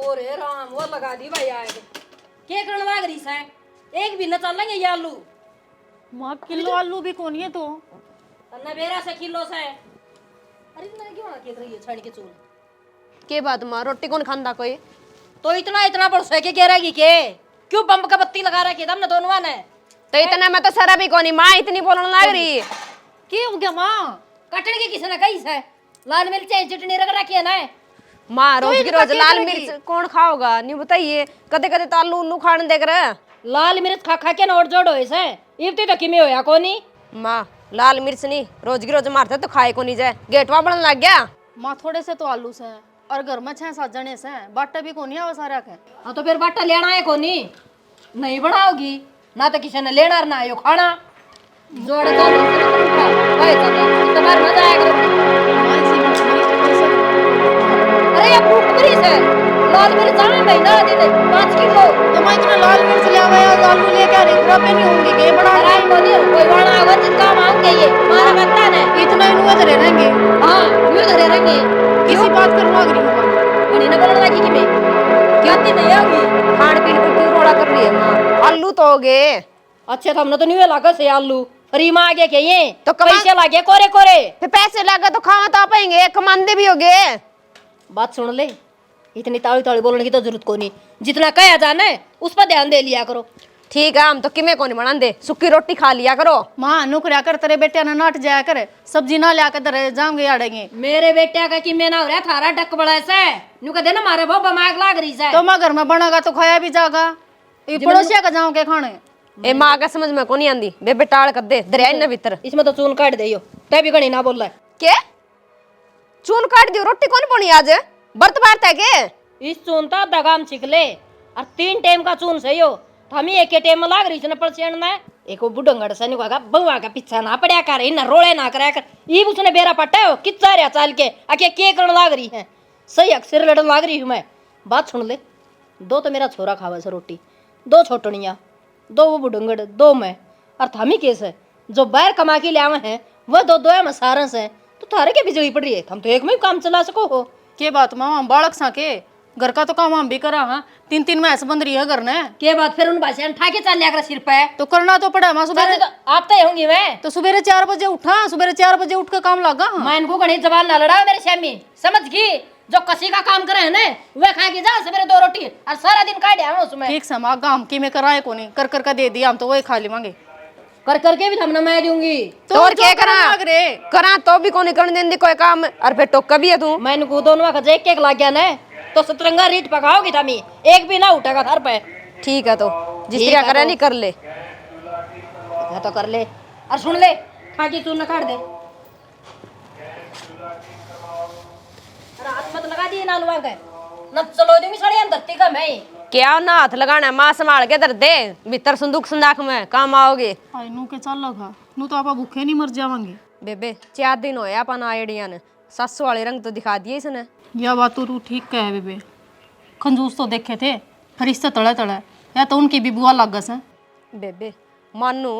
ओरे राम वो लगा दी भाई आए के करने लाग रही है एक भी न चल लेंगे ये आलू मां किलो आलू भी कोनी है तो तन्ना बेरा से किलो से अरे इतना क्यों आके रही है छाड़ के चूल के बात मां रोटी कौन खांदा कोई तो इतना बड़ से के कह रही के क्यों बम का बत्ती लगा रखी तुमने दोनों ने तो इतना मैं तो सरा भी कोनी मां इतनी बोलने लग रही के हो गया मां कटने की किसी ने कही से लाल मिर्च चटनी रख रखी है ना मां रोज की रोज लाल मिर्च कौन खाओगा नहीं बताइए कदे कदे तो आलू उल्लू खाने देख रहे लाल मिर्च खा खा के नोट जोड़ होए से इतनी तो किमे होया कोनी मां लाल मिर्च नहीं रोज की रोज मारते तो खाए को नहीं जाए गेटवा बनने लग गया मां थोड़े से तो आलू से और घर में 6-7 जने से बाटा भी कोनी आवे सारा के हाँ तो फिर बाटा लेना है कोनी नहीं बनाओगी ना तो किसी ने लेना ना आयो खाना जोड़ दो तुम्हारा मजा आएगा अरे ये भूख मरी से लाल मिर्च आने महीना दे दे 5 किलो तो मैं इतना लाल मिर्च ले आवे और आलू लेके आ रही खराब नहीं होंगे के बड़ा राय कोनी कोई वाला आवा जिसका मांग के ये मारा बत्ता ने इतना इनु धरे रहेंगे हां यूं धरे रहेंगे किसी बात करने लग रही हूं बनी ना बोलने लगी कि मैं क्या नहीं होगी खान पीन पर क्यों रोड़ा कर रही है मां आलू तो हो गए अच्छे तो हमने तो नहीं लगा से आलू फ्री में आगे के ये तो पैसे लागे कोरे कोरे फिर पैसे लगा तो खावा तो पाएंगे कमांदे भी होगे बात सुन ले इतनी ताली ताली बोलने की तो जरूरत को नहीं जितना कहा जाना है उस पर ध्यान दे लिया करो ठीक है हम तो किमे को नहीं बना दे सुक्की रोटी खा लिया करो मां नुकरिया कर तेरे बेटे ना नाट जाया कर सब्जी ना लिया कर जाऊंगे आड़ेंगे मेरे बेटे का कि मैं ना हो रहा थारा डक बड़ा से नु कह देना मारे बहुत बमाग लाग रही है तो मां घर में बनेगा तो खाया भी जागा ये पड़ोसिया का जाऊं के खाने ए मां का समझ में को नहीं आंदी बे बेटाल कर दे दरिया न भीतर इसमें तो चून काट दे तै भी घणी ना बोल रहा के चून काट दियो रोटी कौन बनी आज बर्त बारत है के इस चून तो दगाम छिक ले और 3 टाइम का चून सही हो तो हम एक टाइम में लाग रही है ना पड़सेण ना एक वो बुढ़ंगड़ से नहीं कहा बउआ का पीछा ना पड़या कर इन रोले ना करया कर ई उसने बेरा पट्टा हो कितना रे चाल के आके के करन लाग रही है सही अक्सर लड़न लाग रही हूं मैं बात सुन ले 2 तो मेरा छोरा खावे से रोटी 2 छोटनियां 2 वो बुढ़ंगड़ 2 मैं और थामी केस है जो बाहर कमा के ले आवे हैं वह 2 में सारस है तो थारे के बिजली पड़ रही है हम तो एक में ही काम चला सको हो के बात मां बालक सा के घर का तो काम हम भी करा हां 3-3 में ऐसे बंद रही है घर ने के बात फिर उन भाषण ठाके चल लिया कर सिर पे तो करना तो पड़ा मां सुबह तो आप तो होंगी मैं तो सुबह 4 बजे उठा सुबह 4 बजे उठ के काम लगा मैं इनको गणित जबान ना लड़ा मेरे श्यामी समझ गई जो कसी का काम करे है ना वह खा के जा सवेरे 2 रोटी और सारा दिन काट आवे उसमें ठीक समा काम की में कराए को नहीं कर कर का दे दिया हम तो वही खा लेवांगे कर करके भी हमने मैं दूंगी तो और क्या करा तो भी कोनी करने देंदी कोई काम और फिर टोका भी है तू मैं इनको दोनों का जेक केक लग गया ना तो सतरंगा रीट पकाओगी थामी एक भी ना उठेगा थार पे ठीक है तो जिस तरह करे नहीं कर ले तो कर ले और सुन ले खा के तू न काट दे हाथ मत लगा दिए ना लुआ के न चलो दूंगी साड़ी अंदर का मैं क्या ना हाथ लगाना मां संभाल के दर दे भीतर संदूक संदाक में काम आओगे आई नु के चल लगा नु तो आपा भूखे नहीं मर जावांगे बेबे 4 दिन होया अपन आइडिया ने सासू वाले रंग तो दिखा दिए इसने या बात तो तू ठीक कहे बेबे खंजूस तो देखे थे फरिश्ते तड़े तड़े या तो उनकी भी बुआ लग गस है बेबे मानू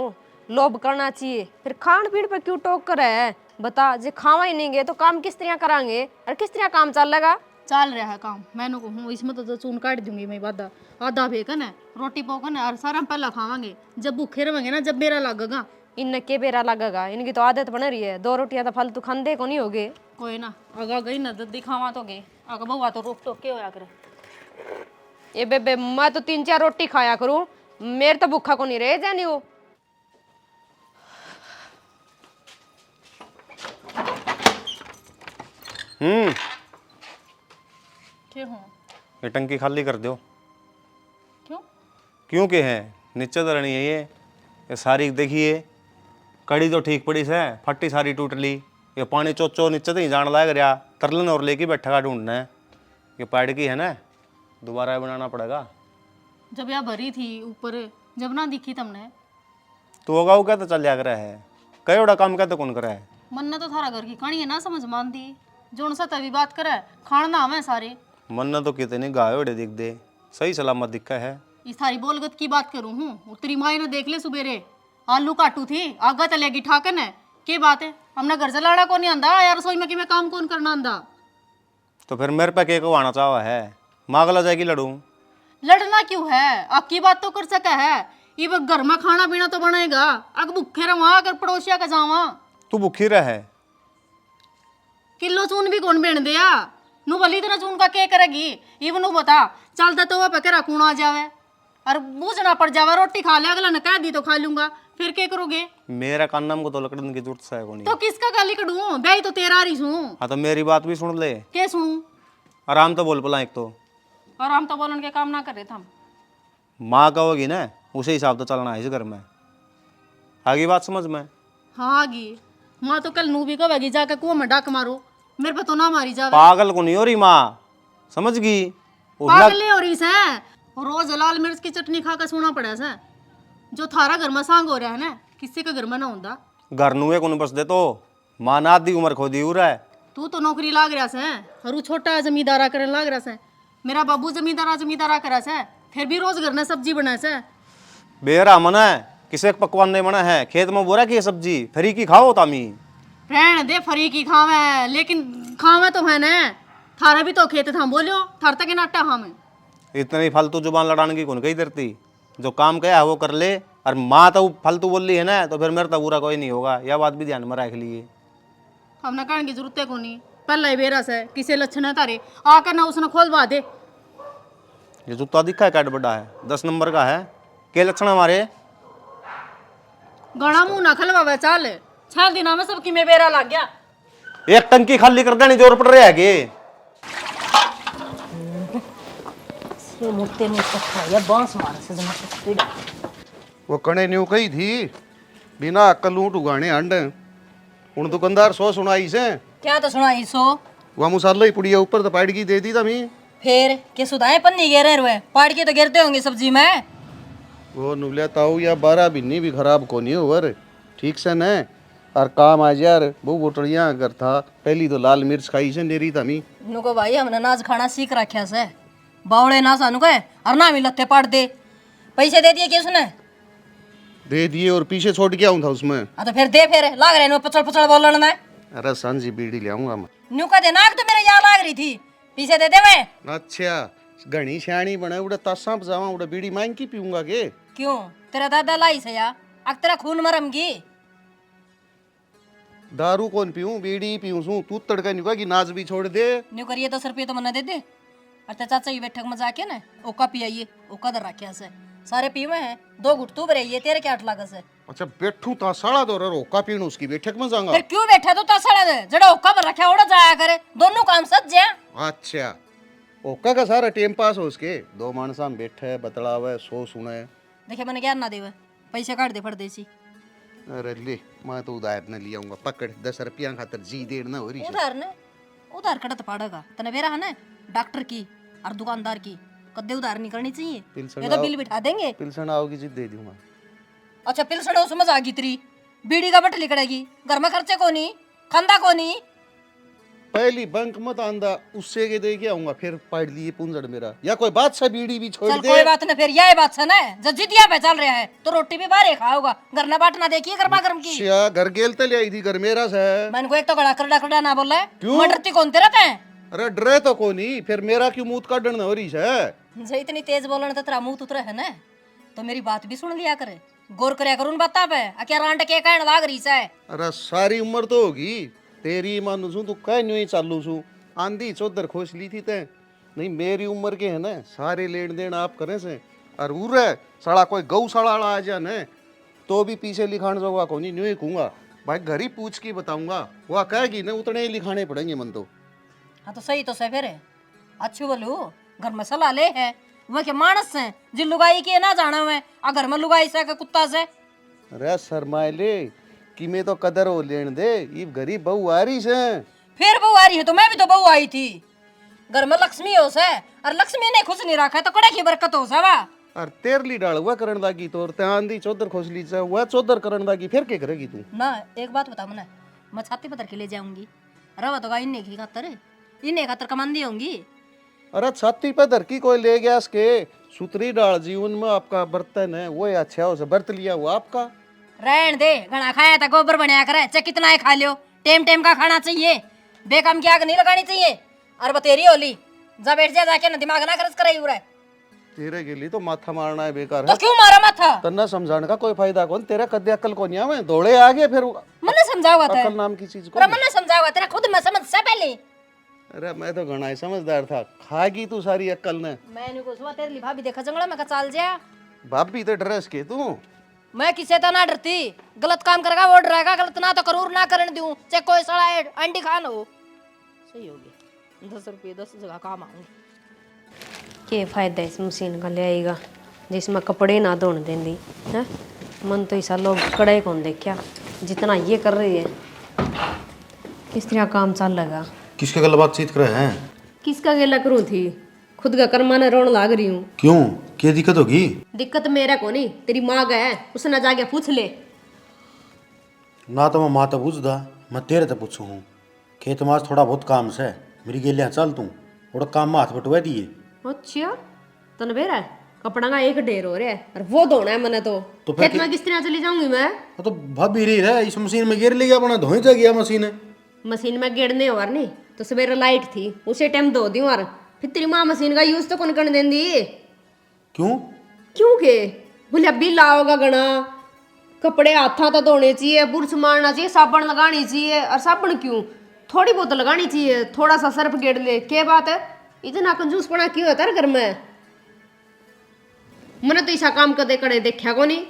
लोभ करना चाहिए फिर खान पीन पे क्यों टोक करे है बता जे खावा ही नहीं गए तो काम किस तरह करांगे और किस तरह काम चलेगा चल रहा है काम मैंने को हूँ इसमें तो चून काट दूंगी मैं आधा आधा बेकन है रोटी पोकन है और सारा पहला खावांगे जब भूखे रहेंगे ना जब मेरा लगेगा इन के बेरा लगेगा इनकी तो आदत बन रही है 2 रोटियां तो फालतू खांदे को नहीं होगे कोई ना अगा गई ना जल्दी खावा तो गए अगा बउआ तो रोक टोक के होया करे ये बेबे मैं तो 3-4 रोटी खाया करूं मेरे तो भूखा को नहीं रह जानी हो क्यों हूँ ये टंकी खाली कर दो क्यों क्यों के है नीचे तो रहनी है ये सारी देखिए कड़ी तो ठीक पड़ी से फट्टी सारी टूट ली ये पानी चो नीचे तो ही जान लाग रहा तरलन और लेके बैठा ढूंढना है ये पैड की है ना दोबारा बनाना पड़ेगा जब यह भरी थी ऊपर जब ना दिखी तुमने तो होगा वो क्या तो चल जा रहा है कई बड़ा काम क्या तो कौन करा है मन ने तो थारा घर की कहानी है ना समझ मान दी जोन सा तभी बात करे खान ना हमें सारे मन ने तो कितनी गाय ओढ़े दिख दे सही सलामत दिखा है इस थारी बोलगत की बात करूं हूँ तेरी माई ने देख ले सुबेरे आलू काटू थी आगा चलेगी ठाकन है के बात है हमने घर चलाना कौन नहीं आंदा यार रसोई में कि मैं काम कौन करना आंदा तो फिर मेरे पे के को आना चाहा है मागला जाएगी लड़ू। लड़ना क्यों है? आपकी बात तो कर सका है। ये वो घर में खाना पीना तो बनेगा। अग भूखे रहा अगर पड़ोसिया का जावा। तू भूखी रहे। किलो चून भी कौन बेन दिया? नु भली तरह चून का क्या करेगी? ये नु बता चलता तो वह पकड़ा कूण आ जावे और बूझना पड़ जावे। रोटी खा ले, अगला ने कह दी तो खा लूंगा, फिर क्या करोगे? मेरा कान्ना को तो लकड़न की जरूरत है कोनी। तो किसका गाली कढूं? भाई तो तेरा रही हूं। हाँ तो मेरी बात भी सुन ले। क्या सुनूं? आराम तो बोल पला। एक तो और हम तो बोलन के काम ना कर रहे थे हम। माँ कहोगी ना उसी हिसाब से चलना है इस घर में। आगे बात समझ में? हाँ आगी माँ तो कल नू भी कहेगी जाकर कुआं में डाक मारो। मेरे पे तो ना मारी जावे। पागल को नहीं हो रही माँ, समझ गई? पागल नहीं हो रही से। रोज लाल मिर्च की चटनी खा कर सोना पड़ा से। जो थारा घर में सांग हो रहा है ना, किसी के घर में ना होता। घर नुए को नहीं बस दे तो माँ ना आधी उम्र खो दी हो रहा है। तू तो नौकरी लाग रहा से और वो छोटा जमींदारा करने लाग रहा से। मेरा बाबू जमींदारा करा से, फिर भी रोज घर में सब्जी बनाए से। बेरा मना है, किसे पकवान नहीं मना है। खेत में बोरा की सब्जी फरी की खाओ तामी। रहने दे फरी की खावे, लेकिन खावे तो है ना। थारा भी तो खेत था बोलियो, थार तक नाटा खावे। इतनी फालतू जुबान लड़ाने की कौन कही धरती। जो काम कहा है वो कर ले। और माँ तो फालतू बोल रही है ना तो फिर मेरा तो बुरा कोई नहीं होगा। यह बात भी ध्यान में रख लिए। हमने कहने की जरूरत है को नहीं। पहला ही बेरा से किसे लक्षण है तारे आकर ना उसने खोलवा दे। ये जूता दिखा है कैट बड़ा है, 10 नंबर का है। के लक्षण हमारे? गड़ा मुंह ना खलवा चाल 6 दिना में सबकी में बेरा लग गया। एक टंकी खाली कर देनी जोर पड़ रहा है गे। मुत्ते में इकट्ठा या बांस मार से जमा से वो कने न्यू कही थी बिना अक्कल लूट उगाने अंड। उन दुकानदार 100 सुनाई से। क्या तो सुनाई सो? वह मसाला ही पुड़िया ऊपर तो पाइड की दे दी तमी। फिर के सुधाए पन्नी गिरे रुए पाड़ के तो गिरते होंगे सब्जी में। वो नुलिया ताऊ या 12 बिन्नी भी खराब कोनी होवर ठीक से न। और काम आज यार वो बोटड़िया अगर था पहली तो लाल मिर्च खाई से नेरी तमी। नुको भाई हमने नाच खाना सीख रखा से। बावड़े ना सानू कहे और ना मिलते पाड़ दे। पैसे दे दिए किसने? दे दिए और पीछे छोड़ के आऊँ था उसमें। तो फिर दे, फिर लाग रहे पचड़ पचड़ बोलन में। अरे सांझी बीड़ी ले आऊंगा मैं। न्यू का देना तो मेरे यहाँ लाग रही थी। पीछे दे दे मैं। अच्छा घनी सियाणी बने उड़े तासा बजावा उड़े बीड़ी मांग की पीऊंगा के। क्यों तेरा दादा लाई से या अक तेरा खून मरमगी। दारू कौन पीऊं बीड़ी पीऊं सू। तू तड़का नहीं कि नाच भी छोड़ दे। न्यू करिए 10 रुपये तो मना दे दे। और ते चाचा की बैठक में जाके ना ओका पियाइए। ओका दर रखे से सारे पीवे हैं 2 घुट तू भरे तेरे क्या 8 लागत से। अच्छा बैठू ता साड़ा दो रोका पीणू उसकी बैठक में जाऊंगा। फिर क्यों बैठा तो तसड़ा दे जड़ा ओका भर रखा ओड़ा जाया करे। दोनों काम सज जा। अच्छा ओका का सारा टाइम पास हो उसके। 2 मानसा में बैठे बतलावे 100 सुने। देखे मैंने क्या ना देवे पैसे काट दे परदेसी। अरे ले मैं तो उधार न लिया आऊंगा पकड़ 10 रुपया खातर जी देर ना हो रही। उधार ने उधार कटत पाड़ेगा तने बेरा है ना डॉक्टर की और दुकानदार की कद्दे उधार नहीं करनी चाहिए। ये तो बिल बिठा देंगे। पिलसन आओगी जिद दे दूंगा। अच्छा पिलसड़ समझ आ गई तेरी। बीड़ी का बटली करेगी घर में खर्चे को नहीं खंदा को नहीं। पहली बंक मत आंदा उससे के दे के आऊंगा फिर पढ़ लिए पुंजड़ मेरा या कोई बात सा बीड़ी भी छोड़ चल दे। कोई बात नहीं फिर यह बात है ना जब जितिया पे चल रहा है तो रोटी भी बाहर खाओगा। घर ना बांटना देखिए गर्मा गर्म की। अच्छा घर गेल तो ले आई थी घर मेरा से। मैंने को एक तो गड़ा करड़ा ना बोला है। क्यों? मटरती कौन तेरा है? अरे डरे तो कोनी फिर मेरा क्यों मुंह काटन हो रही है। जे इतनी तेज बोलने तो तेरा मुंह उतरे है ना तो मेरी बात भी सुन लिया करे। गौर करया करूं बता पे क्या रांड के कहन लाग रही है। अरे सारी उम्र तो होगी तेरी मानू छू तू कह न्यू ही चालू छू। आंधी चौधर खोस ली थी ते नहीं मेरी उम्र के है ना सारे लेन देन आप करे से। और उरे साला कोई गौशाला आ जा न तो भी पीछे लिखाण जोगा कोनी न्यू ही कहूंगा भाई घर ही पूछ के बताऊंगा। वह कहेगी ना उतने ही लिखाने पड़ेंगे मन तो। हाँ तो सही तो से फिर अच्छी बोलू घर में सलाह ले है वह के मानस है जिन लुगाई की ना जाना हुए आ घर में लुगाई से कुत्ता से। अरे शर्माइले कि मैं तो कदर हो लेन दे ये गरीब बहू आ रही से। फिर बहू आ रही है तो मैं भी तो बहू आई थी। घर में लक्ष्मी हो से और लक्ष्मी ने खुश नहीं रखा तो कड़े की बरकत हो सा वा। और तेरली डाल हुआ करण लागी तो आंधी चौधर खोस ली से वह चौधर करण लागी फिर क्या करेगी तू। ना एक बात बता मना मैं छाती पतर के ले जाऊंगी रवा तो इन्हें की खातर इन्हें खातर कमांदी होंगी। अरे छाती पे धर की कोई ले गया इसके सुतरी डाल जीवन में आपका बर्तन है वो अच्छा हो से बर्त लिया वो आपका। रहन दे घना खाया था गोबर बनाया करे चाहे कितना है खा लियो। टेम टेम का खाना चाहिए बेकाम की आग नहीं लगानी चाहिए। और बतेरी होली जा बैठ जा जाके ना दिमाग ना खर्च कराई उरे तेरे के लिए तो माथा मारना है बेकार तो है। क्यों मारा माथा तन्ना समझाने का कोई फायदा कौन, तेरा कदे अक्ल कौन है, मैं दौड़े आगे फिर मन्ने समझावा था अक्ल नाम की चीज को। अरे मन्ने समझावा तेरा खुद में समझ से पहले अरे मैं तो घना ही समझदार था, खागी तू सारी अक्ल ने। मैंने को सुबह तेरे लिए भाभी देखा जंगला में का चाल जा भाभी तो ड्रेस के तू मैं किसे तो ना डरती, गलत काम करेगा वो डरेगा, गलत ना तो करूर ना करने दूं, चाहे कोई सड़ा अंडी खान हो। सही हो गया, 10 रुपये 10 जगह काम आऊंगी। के फायदा इस मशीन का ले आएगा जिसमें कपड़े ना धोने देंदी है। मन तो ऐसा लोग कड़े कौन देखा जितना ये कर रही है, किस तरह काम चल लगा। किसके गल बातचीत करे हैं? किसका गेला करूँ थी, खुद का कर्मा ने रोन लाग रही हूँ। क्यों, क्या दिक्कत होगी? दिक्कत मेरा को नहीं, तेरी माँ का है, उसने जाके पूछ ले। ना तो मैं माँ तो पूछदा, मैं तेरे तो पूछू हूँ। खेत में आज थोड़ा बहुत काम से मेरी गेलियाँ चल तू थोड़ा काम में हाथ बटवा दिए। अच्छा तन बेरा कपड़ा का एक ढेर हो रहा है और वो धोना है मैंने तो फिर खेत में किस तरह चली जाऊंगी मैं। वो तो भाभी रही है, इस मशीन में गिर लिया अपना धोई जा गया मशीन। मशीन में गिरने और नहीं तो सवेरे लाइट थी उसे टाइम धो दी और फिर तेरी माँ मशीन का यूज तो कौन करने देंदी। क्यों? क्यों के बोले अभी लाओगा गणा, कपड़े हाथा तो धोने चाहिए, बुरश मारना चाहिए, साबुन लगानी चाहिए। और साबुन क्यों, थोड़ी बहुत लगानी चाहिए, थोड़ा सा सर्फ गेड़ ले, क्या बात है, इतना कंजूस पड़ा क्यों होता है घर में। मैंने तो ऐसा काम कदे करे देखा को नहीं।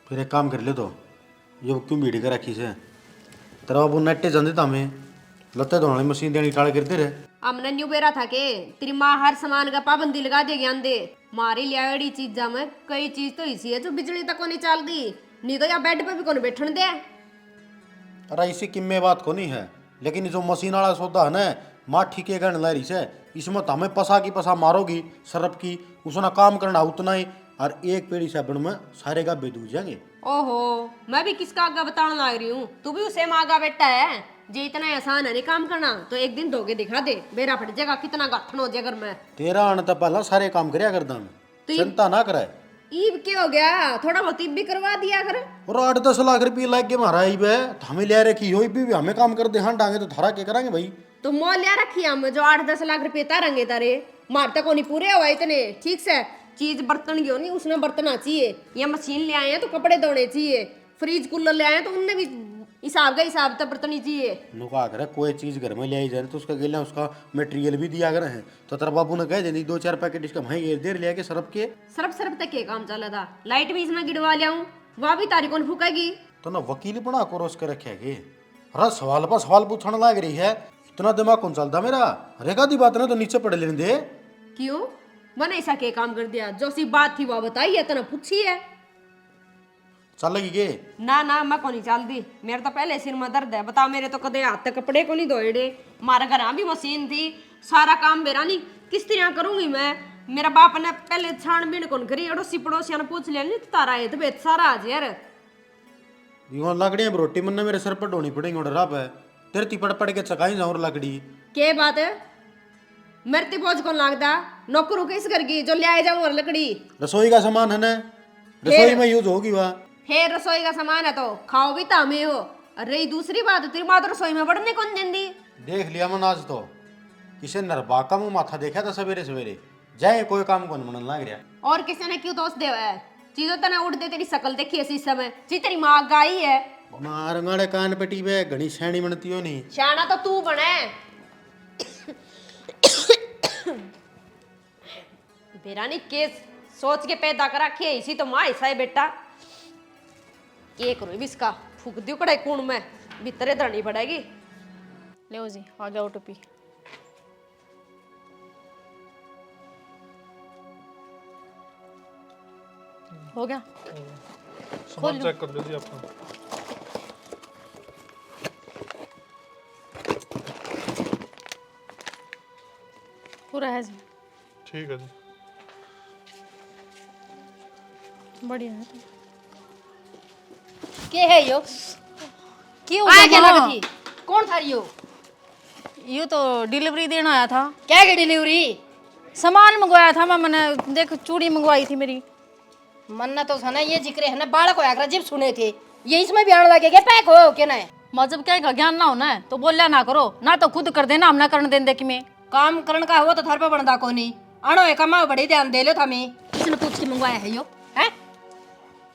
फिर एक काम कर ले तो ये क्यों भीड़ कर रखी से तेरा बाबू नट्टे जाते था हमें लत्ते धोने वाली मशीन देनी टाल करते रहे। हमने न्यू बेरा था के तेरी माँ हर सामान का पाबंदी लगा दे ज्ञान दे मारी लियाड़ी चीजा में कई चीज तो इसी है जो बिजली तक को नहीं चलती, नहीं तो या बेड पे भी कौन बैठन दे। अरे इसी किम्मे बात को नहीं है, लेकिन जो मशीन वाला सौदा है ना माँ ठीक है गण लाई से, इसमें तो हमें पसा की पसा मारोगी सरफ की, उसना काम करना उतना ही और एक पेड़ी साबुन में सारे का बेदू जाएंगे। ओहो मैं भी किसका आगा बताने लग रही हूँ, तू भी उसे मांगा बेटा है। जे इतना आसान है नहीं काम करना तो एक दिन धोके दिखा दे, बेरा फट जाएगा कितना गाठन हो जाएगा घर में। तेरा आने तो पहला सारे काम करया करदा मैं, चिंता ना करे। ईब क्या हो गया, थोड़ा बहुत ईब भी करवा दिया कर। और 8-10 लाख रुपये लाग के मारा ईब है तो हमें ले रखी हो भी हमें काम कर दे हाँ डांगे तो थारा क्या करेंगे भाई। तो मोल लिया रखी हम जो 8-10 लाख रुपये तारेंगे तारे मारता को नहीं पूरे हुआ इतने ठीक से। चीज बर्तन क्यों नहीं उसने बर्तना चाहिए, या मशीन ले आए हैं तो कपड़े धोने चाहिए, फ्रिज कूलर ले आए हैं तो उनने भी हिसाब का हिसाब तक बर्तनी चाहिए। नुका करे कोई चीज घर में ले आई जाए तो उसका गेला उसका मटेरियल भी दिया करे हैं तो तेरा बाबू ने कह देनी 2-4 पैकेट इसका भाई देर लिया के सरफ के। सरफ तक के काम चला था, लाइट भी इसमें गिरवा लिया हूँ, वहाँ भी तारी कौन फूकेगी। तो ना वकील बना को रोज के रखे गे, अरे सवाल पर सवाल पूछने लग रही है, इतना दिमाग कौन चलता मेरा। रेगा दी बात ना तो नीचे पढ़ लेने दे। क्यों मैंने ऐसा क्या काम कर दिया, जो सी बात थी वो बताई है तना पूछी है। चल लगी गे ना मैं को नहीं चल दी, मेरे तो पहले सिर में दर्द है। बता मेरे तो कदे हाथ तक कपड़े को नहीं धोएड़े, हमारे घर भी मशीन थी, सारा काम मेरा नहीं किस तरह करूंगी मैं। मेरा बाप ने पहले छानबीन कौन करी, अड़ोसी पड़ोसिया ने पूछ लिया नहीं तो तारा है तो बेत सारा आज यार। यूं लकड़ियां रोटी मन मेरे सर पर ढोनी पड़ेंगी और रब है तेरे ती पड़ पड़ के चकाई जाऊं लकड़ी। के बात है, मेरे ती बोझ कौन लागदा, नौकरों किस घर की जो ले आए जाऊं और लकड़ी। रसोई का सामान है ना, रसोई में यूज होगी वहाँ। फिर रसोई का सामान है तो खाओ भी तो हमें हो। और रही दूसरी बात, तेरी माँ तो रसोई में बढ़ने कौन देंदी। देख लिया मन आज तो किसे नरबा का मुंह माथा देखा था सवेरे सवेरे जाए कोई काम कौन मनन लग रहा। और किसी ने क्यों दोष देवा है, चीजों तो ना उड़ते तेरी शकल देखी है शीशे में, जी तेरी माँ गाई है। मार गाड़े कान पटी पे घनी सैनी बनती हो नहीं, शाना तो तू बने। बेरानी केस सोच के पैदा करा के इसी तो माँ ऐसा है बेटा। एक करो भी इसका फूक दियो कड़ाई कूण में, भीतरे धरनी पड़ेगी। ले जी आ गया टोपी। हो गया, सामान चेक कर लीजिए अपना। पूरा है जी, ठीक है जी। बढ़िया है। के है यो क्यों आया क्या लगती कौन था यो। ये तो डिलीवरी देना आया था, क्या की डिलीवरी, सामान मंगवाया था मैंने, देख चूड़ी मंगवाई थी मेरी। मन्ना तो था ना ये जिक्र है ना बालक होया जब सुने थे ये इसमें भी आने लगे क्या पैक हो क्या ना है। माँ जब क्या का ज्ञान ना होना है तो बोलिया ना करो, ना तो खुद कर देना हम ना करने देंगे कि मैं काम करने का हो तो घर पे बनता को नहीं आनो एक कमा बड़ी ध्यान दे लो थमी किसने पूछ के मंगवाया है यो है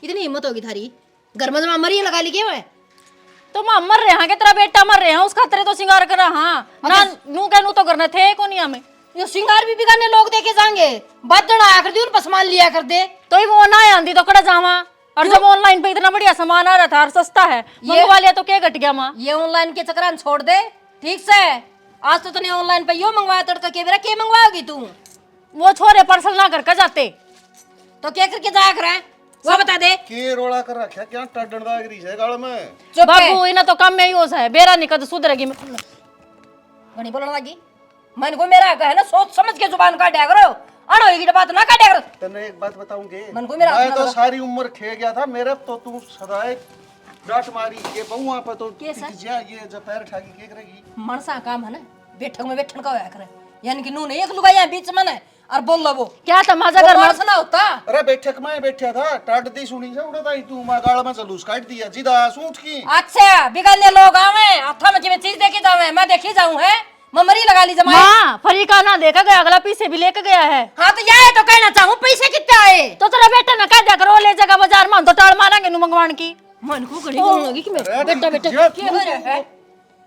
इतनी हिम्मत होगी थारी घर में जमा मरी लगा ली क्यों है तो मां मर रहे हैं के तेरा बेटा मर रहे हैं उसका तेरे तो सिंगार करा हाँ ना नू के नू तो करना थे को नहीं हमें यो सिंगार भी बिगाड़ने लोग देखे जाएंगे बदन आया कर दी उन पर सामान लिया कर दे तो ही वो ना आंधी तो कड़ा जावा और जब ऑनलाइन पे इतना बढ़िया सामान आ रहा था और सस्ता है मंगवा लिया तो क्या घट गया मां ये ऑनलाइन के चक्कर छोड़ दे ठीक से आज तो तूने ऑनलाइन पे यो मंगवाया तड़का के बेरा के मंगवाओगी तू वो छोरे पार्सल ना करके जाते तो क्या करके जाया कर वो बता दे के रोड़ा कर रखा क्या टड्डन दाग रही है गाल में चुप है बाबू इना तो काम में ही होता है बेरा निकल सुधरेगी घणी बोलने लगी मन को मेरा है ना सोच समझ के जुबान काटा करो अड़ो ये बात ना काटा करो तने एक बात बताऊंगे मन को मेरा मैं तो सारी उम्र खे गया था मेरे तो तू सदाए डांट मारी ये बहुआ पर तो के सर? जा ये जब पैर ठाकी के करेगी मनसा काम है ना बैठक में बैठन का होया करे यानी कि नू नहीं एक लुगाई बीच में ना और बोल लो वो क्या तमाशा कर मार सुना होता अरे बैठक में बैठा था टाट दी सुनी से उड़ता ही तू मैं गाल में चलूस काट दिया सीधा सूट की अच्छा बिगड़ने लोग आवे हाथा में चीज देखी जावे मैं देखी जाऊं है ममरी लगा ली जमाई मां फरीका ना देखा गया अगला पीछे भी लेके गया है हाँ तो यह तो कहना चाहूं पैसे कितने आए तो तेरा बेटा ना कह दिया करो ले जाएगा बाजार में तो टाल मारेंगे नु मंगवान की मन को घड़ी बोलने लगी कि मैं बेटा बेटा क्या हो रहा है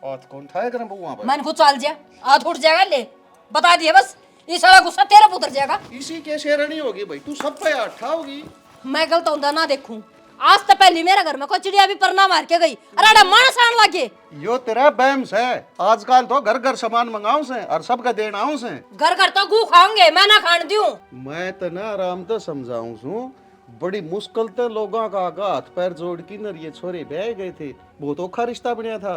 और कौन था करम बहुआ पर मन को चाल जा हाथ उठ जाएगा ले बता दिया बस ये सारा गुस्सा तेरा पे उतर जाएगा इसी के शेरनी होगी भाई तू सब पे अट्ठा होगी मैं गलत होता ना देखूं आज तो पहले मेरे घर में कोई चिड़िया भी परना मार के गई अरे मानस आने लगे यो तेरा बैम्स है आजकल तो घर घर सामान मंगाओ से और सबका देना से घर घर तो गू खाऊंगे मैं ना खान दूं मैं तो ना आराम तो समझाऊं सू बड़ी मुश्किल तो लोगों का आगा हाथ पैर जोड़ की नर ये छोरे बह गए थे बहुत औखा रिश्ता बनया था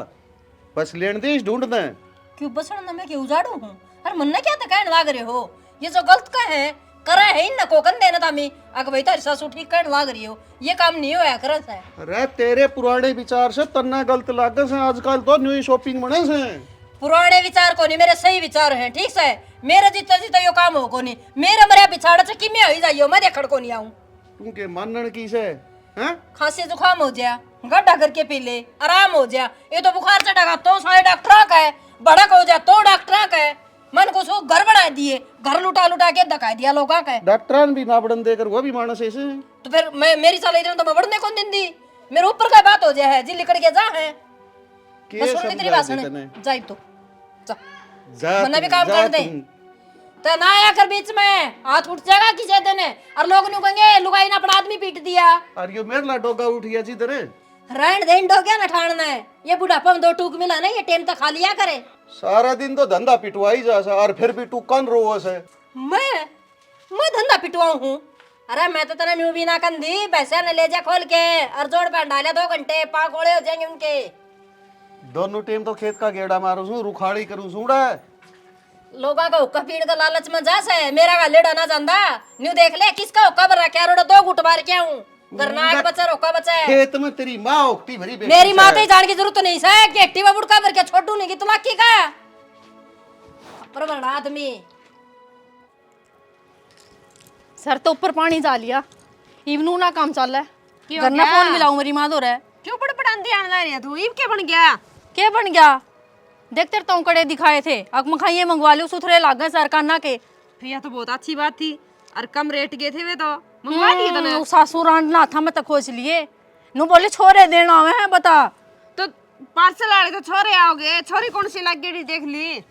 बस लेन देश ढूंढते हैं क्यों बसण में क्यों उजाड़ू हूं अरे मन क्या तो कहने लाग रहे हो ये जो गलत का है करे है इन को कन देना तामी अग भाई तारी सासू ठीक कहने लाग रही हो ये काम नहीं होया करे से अरे तेरे पुराने विचार से तन्ना गलत लागे से आजकल तो न्यू शॉपिंग बने से पुराने विचार को नहीं मेरे सही विचार हैं ठीक से मेरे जितना जितना यो काम हो को नहीं मेरे मरे पिछाड़ से कि मैं ही जाइयो मैं देखड़ को नहीं आऊं तू के मानन की से हैं खांसी जुकाम हो जाया गड्ढा करके पी ले आराम हो जाया ये तो बुखार चढ़ा तो सारे डॉक्टर का है बड़ा हो जा तो डॉक्टर का है मन को सो घर बना दिए घर लुटा लुटा के धका दिया लोगों का डॉक्टरान भी ना बढ़न देकर वो भी मानस ऐसे तो फिर मैं मेरी साल इधर तो मैं बढ़ने कौन दिन दी मेरे ऊपर का बात हो जाए है जी लिकड़ के जा है के मैं सुन ली तेरी बात सुने जाई तो जा जा मन्ना भी तू, काम जा कर दे तू। तो ना आया कर बीच में हाथ उठ जाएगा किसी दिन और लोग नु कहेंगे लुगाई ने अपना आदमी पीट दिया और यो मेरे ला डोगा उठ गया जी तेरे रहन देन डो क्या ना ठाणना है ये बुढ़ापा में दो टूक मिला ना ये टेम तो खा लिया करे सारा दिन तो धंधा पिटवाई जा सा और फिर भी तू कन रोवस है मैं धंधा पिटवाऊं हूँ अरे मैं तो तेरा न्यू भी ना कंधी पैसा न ले जा खोल के और जोड़ पे डाले 2 घंटे पाक ओले हो जाएंगे उनके दोनों टाइम तो खेत का गेड़ा मारू सू रुखाड़ी करू सूड़ा लोगा का हुक्का पीण का लालच में जा से मेरा का लेड़ा ना जांदा न्यू देख ले किसका हुक्का भर रखा है 2 घुट मार के आऊं गरनाक बच्चा रोका बच्चा है खेत में तेरी माँ उकटी भरी बेटी मेरी माँ है। तो ही जान की जरूरत नहीं है कि एक्टिवा बुड़का भर के छोटू नहीं की तुलाकी का पर बड़ा आदमी सर तो ऊपर पानी जा लिया इवनू ना काम चल रहा है गन्ना फोन मिलाऊं मेरी माँ तो रहा है क्यों पड़पड़ांदी आने जा रही है तू ईब के बन गया क्या बन गया देख तेरे तो कड़े दिखाए थे अब मखाइए मंगवा लो सुथरे लाग गए सर काना के फिर यह तो बहुत अच्छी बात थी और कम रेट के थे वे तो मंगवा दिए तने सासू रांडना था मैं तो खोज लिए नु बोले छोरे देना है बता तो पार्सल वाले तो छोरे आओगे छोरी कौन सी लग गई देख ली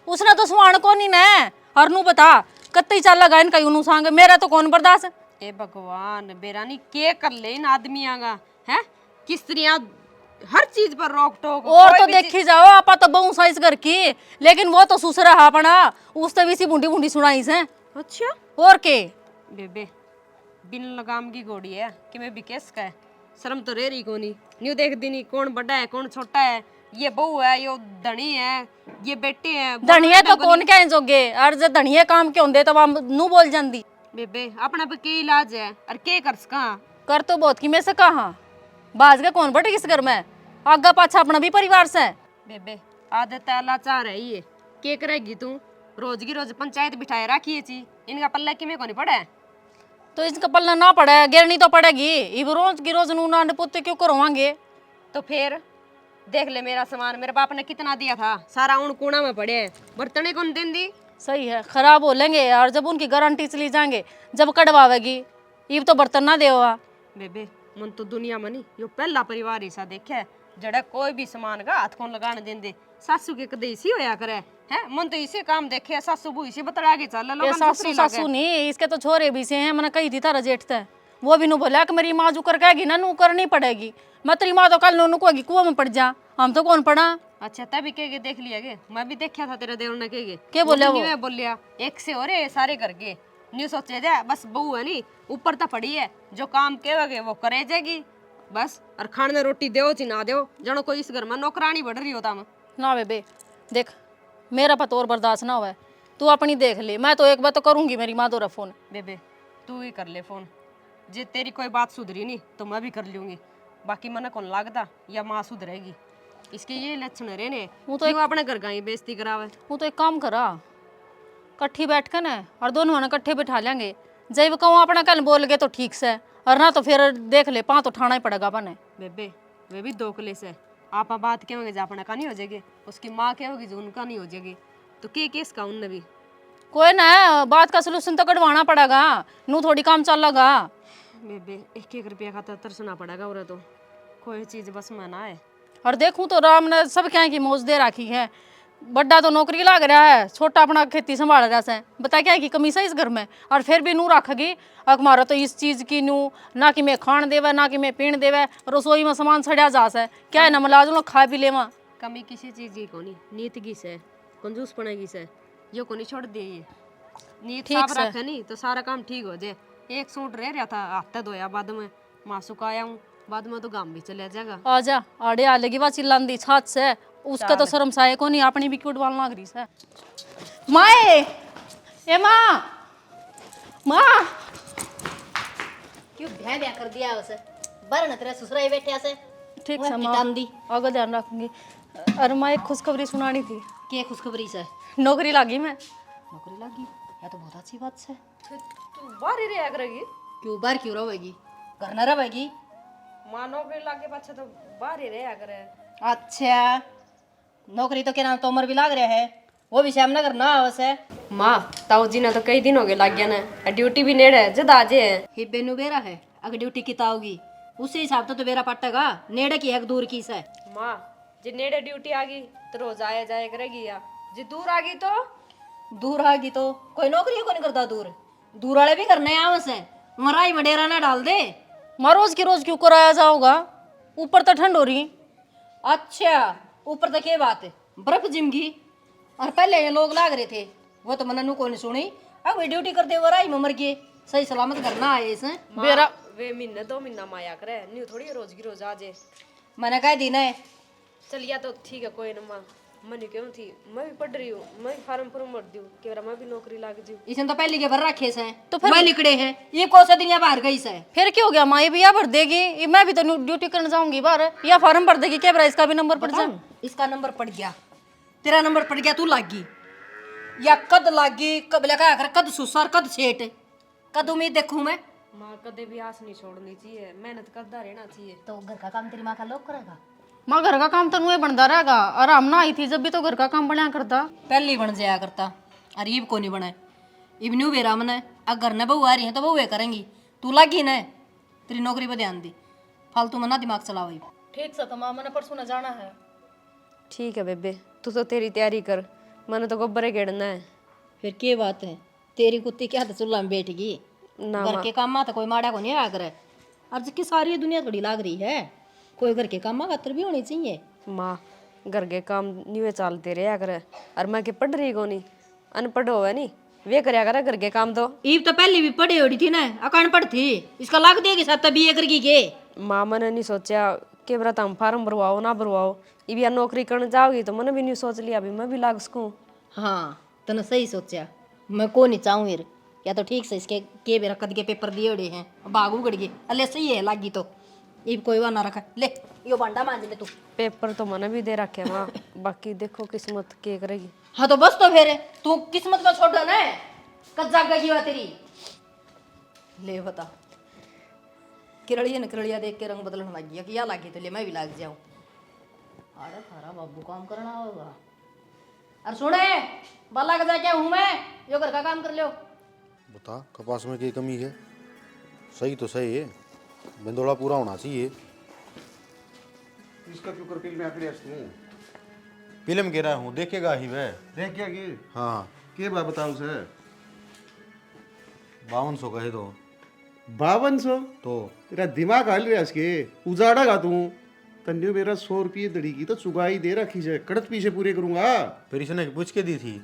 उसने तो सुवाण को नहीं न और नु बता कत्ती चल लगा इन कहीं सांग मेरा तो कौन बर्दाश्त ए भगवान बेरानी के कर ले इन आदमियां का है किस तरह हर चीज पर रोक टोक और कोई तो भी देखी जाओ आपा तो बहु साइज कर की लेकिन वो तो सुसरा हा पड़ा उसने भी सी बूंदी बूंदी सुनाई से अच्छा और के बेबे बिन लगाम की घोड़ी है कि मैं बिकेस का है शर्म तो रह रही कोनी न्यू देख दिनी कौन बड़ा है कौन छोटा है ये बहू है यो धनी है ये बेटे हैं धनिया तो कौन कहे जोगे और जो धनिया काम के होंगे तो हम नू बोल जाती बेबे अपना पे के इलाज है और के कर सका कर तो बहुत की में से कहा बाज के कौन बटे किस घर में आगा पाछा अपना भी परिवार से बेबे आदत लाचार है ये के करेगी तू रोज की रोज पंचायत बिठाए रखी है ची इनका पल्ला कि में को नहीं पड़ा है तो इसका पल्ला ना पड़े गिरनी तो पड़ेगी इब रोज की रोज नूना पुत्ते क्यों करवाएंगे तो फिर देख ले मेरा सामान मेरे बाप ने कितना दिया था, सारा उन कूड़ा में पड़े है, बर्तने कौन दिन दी। सही है, खराब हो लेंगे और जब उनकी गारंटी चली जाएंगे, जब कटवावेगी ये तो बर्तन ना देवा। बेबे मन तो दुनिया में नहीं यो पहला परिवार ऐसा देखा है जड़ा कोई भी सामान का हाथ कौन लगाने देंदे। सासू के कदे इसी होया करे है, मन तो इसे काम देखे है, सासू बू इसे बतरा के चल लो। ये सासू सासू नहीं, इसके तो छोरे भी से हैं। मैंने कही थी तारा जेठ था, वो भी नू बोला कि मेरी माँ जो कर कहेगी ना नू करनी पड़ेगी। मैं तेरी माँ तो कल नू कहेगी कुआं में पड़ जा, हम तो कौन पड़ा। अच्छा तभी के देख लिया गे, मैं भी देखा था तेरे देवर ने क्या बोला वो? मैं बोलिया एक से हो रे सारे करके न्यू सोचे जा बस बहू है नी ऊपर तो पड़ी है, जो काम कहोगे वो करे जाएगी बस। और खाने रोटी दो ची ना दो, जनो कोई इस घर में नौकरानी बढ़ रही होता मैं। ना बेबे देख, मेरा पतो और बर्दाश्त ना हुआ है, तू अपनी देख ले। मैं तो एक बार तो करूंगी मेरी माँ दोरा फोन। बेबे तू ही कर ले फोन, जे तेरी कोई बात सुधरी नहीं तो मैं भी कर लूंगी, बाकी मना कौन लागता या माँ सुधरेगी। इसके ये लक्षण रहे ने वो तो क्यों अपने घर का ही बेइज्जती करावे। वो तो एक काम करा, कट्ठी बैठ कर ना और दोनों ने कट्ठे बिठा लेंगे, जब कहूँ अपना कल बोल गए तो ठीक से, और ना तो फिर देख ले पाँ तो उठाना ही पड़ेगा अपने। बेबे वे भी दो कले से आप बात क्या होगी, अपना का नहीं हो जाएगी, उसकी माँ क्या होगी जो उनका नहीं हो जाएगी, तो के केस का उनने भी कोई ना, बात का सलूशन तो कटवाना पड़ेगा, नू थोड़ी काम चल लगा। बेबे 1-1 रुपया का तो तरसना पड़ेगा और तो कोई चीज बस में ना है। और देखूं तो राम ने सब क्या की मौज दे रखी है, बड़ा तो नौकरी लाग रहा है, छोटा अपना खेती संभाल रहा है। बता क्या की कमी से इस घर में, और फिर भी नू रखेगी अकमारा तो इस चीज की नू ना कि मैं खान देवे ना कि मैं पीण देवे, रसोई में सामान सड़िया जा से क्या है ना मलाज लो खा पी लेवा। कमी किसी चीज की कोनी, नीत की से कंजूस पड़ेगी से यो कोनी छोड़ दे, ये नीत साफ रखे नहीं तो सारा काम ठीक हो जाए। एक सूट रह था हाथ धोया बाद में माँ सुखाया हूँ, बाद में तो गांव भी चले जाएगा। आजा आड़े आ लेगी बा चिल्लांदी छात से, उसका तो शर्म साये को नहीं, अपनी भी क्यूट वाल लाग रही से। माए ए माँ माँ क्यों भ्या भ्या कर दिया उसे, बर न तेरे ससुराई बैठे से। ठीक वह है पिटान माँ, दी। आगे ध्यान रखूंगी। अरे माँ एक खुशखबरी सुनानी थी, के खुशखबरी से? नौकरी लागी मैं। नौकरी लगी, या तो बहुत अच्छी बात है। तू बाहर ही रहा करेगी, क्यों बाहर क्यों रहेगी, घर न रहेगी। माँ नौकरी लागे पाछे तो बाहर ही रहा करे। अच्छा नौकरी तो क्या नाम तो उम्र भी लाग रहा है, वो भी श्यामनगर ना आवसे। माँ ताऊ जी ने तो कई दिन हो गए लाग गया ना, ड्यूटी भी नेड़े है जद आजे है। ही बेनू बेरा है, अगर ड्यूटी किता होगी उसी हिसाब तो बेरा पटेगा, नेड़े की है कि दूर की से। माँ जे नेड़े ड्यूटी आ गई तो रोज आया जाया करेगी, या जे दूर आ गई तो दूर आगी तो कोई नौकरी को नहीं करता, दूर दूर वाले भी करने आवसे, मराई में डेरा ना डाल दे। माँ रोज की रोज क्यों कराया जाओगा, ऊपर तो ठंड हो रही। अच्छा ऊपर तक ये बात है, बर्फ जिमगी। और पहले ये लोग लाग रहे थे, वो तो मैंने को नहीं सुनी, अब वे ड्यूटी करते हुए राई में मर गए, सही सलामत करना आए इसे। बेरा वे महीने 2 महीना माया करे न्यू थोड़ी रोज की रोज आजे। मैंने कह दी ना चलिया तो ठीक है कोई ना माँ, मन क्यों थी मैं भी पढ़ रही हूँ, मैं भी फार्म भर दूँ कि मैं भी नौकरी लाग जूँ। इसने तो पहले के भर रखे से, तो फिर मैं लिखड़े हैं ये कौन सा दिन या बाहर गई से। फिर क्या हो गया माँ, ये भी यहाँ भर देगी, ये मैं भी तो ड्यूटी करने जाऊंगी बाहर, या फॉर्म भर देगी क्या, इसका भी नंबर पड़ जाए। इसका नंबर पड़ गया, तेरा नंबर पड़ गया, तू लागी या कद लागी, कब लगा कर कद सुसर कद सेठ, कद उम्मीद देखूं मैं। माँ कदे भी आस नहीं छोड़नी चाहिए, मेहनत करता रहना चाहिए। तो घर का काम तेरी माँ का लोग करेगा। माँ घर का काम तो नुए बनता रहेगा, आराम ना आई थी जब भी तो घर का काम बनाया करता। पहले ही बन जाया करता, अरे इब को नहीं बने, इब न्यू बेरा मने। अगर न बहू आ रही है तो बहू करेंगी, तू लागी न तेरी नौकरी पर ध्यान दी, फालतू में ना दिमाग चलाओ। ठीक से तो माँ मैंने परसों न जाना है। ठीक है बेबे तू तो तेरी तैयारी कर, मैंने तो गोबरे गेड़ना है। फिर क्या बात है, तेरी कुत्ती क्या चूल्हा में बैठ गई, ना घर के काम में तो कोई माड़ा को नहीं आया करे। अब जिसकी सारी दुनिया थोड़ी लाग रही है, कोई घर के काम में खातर भी होनी चाहिए। माँ घर के काम न्यूए चलते रहा करे, और मैं के पढ़ रही को नहीं, अनपढ़ होवे नहीं वे करया करे घर के काम। तो ईब तो पहले भी पढ़ी होड़ी थी ना, अकान पढ़ थी, इसका लाग देगी साथ बीए करगी के। माँ मैंने नहीं सोचा कि बरा तुम फार्म भरवाओ ना भरवाओ, ये भी नौकरी करने जाओगी तो मैंने भी नहीं सोच लिया अभी मैं भी लाग सकूँ। हाँ तने सही सोचा, मैं को नहीं चाहूँ यार, या तो ठीक से इसके के बेरा कद के पेपर दिए उड़े हैं, बाग उगड़ गए, अले सही है लागी तो ईब कोई वाह ना रखा, ले यो बांडा मांझ ले तू। पेपर तो मैंने भी दे रखे माँ, बाकी देखो किस्मत के करेगी। हाँ तो बस तो फिर तू किस्मत में छोड़ ना, कद जाग गई हुआ तेरी। ले बता किरड़िया न किरड़िया देख के रंग बदलने लग गया कि या लागी तो ले मैं भी लाग जाऊं। अरे थारा बाबू काम करना होगा। अरे सुने बाला का जाके हूँ मैं, जो घर का काम कर लो। बता कपास में की कमी है? सही तो सही है, बिंदोला पूरा होना चाहिए। इसका क्यों कर फिल्म आखिरी हंसती फिल्म कह रहा हूँ, देखेगा ही वह। देख क्या की हाँ के बा बताओ सर 5200 कहे तो 5200 तो तेरा दिमाग हाल रहा इसके उजाड़ागा तू तन्यू मेरा 100 रुपये दड़ी की तो चुगाई दे रखी है कड़त पीछे पूरे करूंगा। फिर इसने पूछ के दी थी।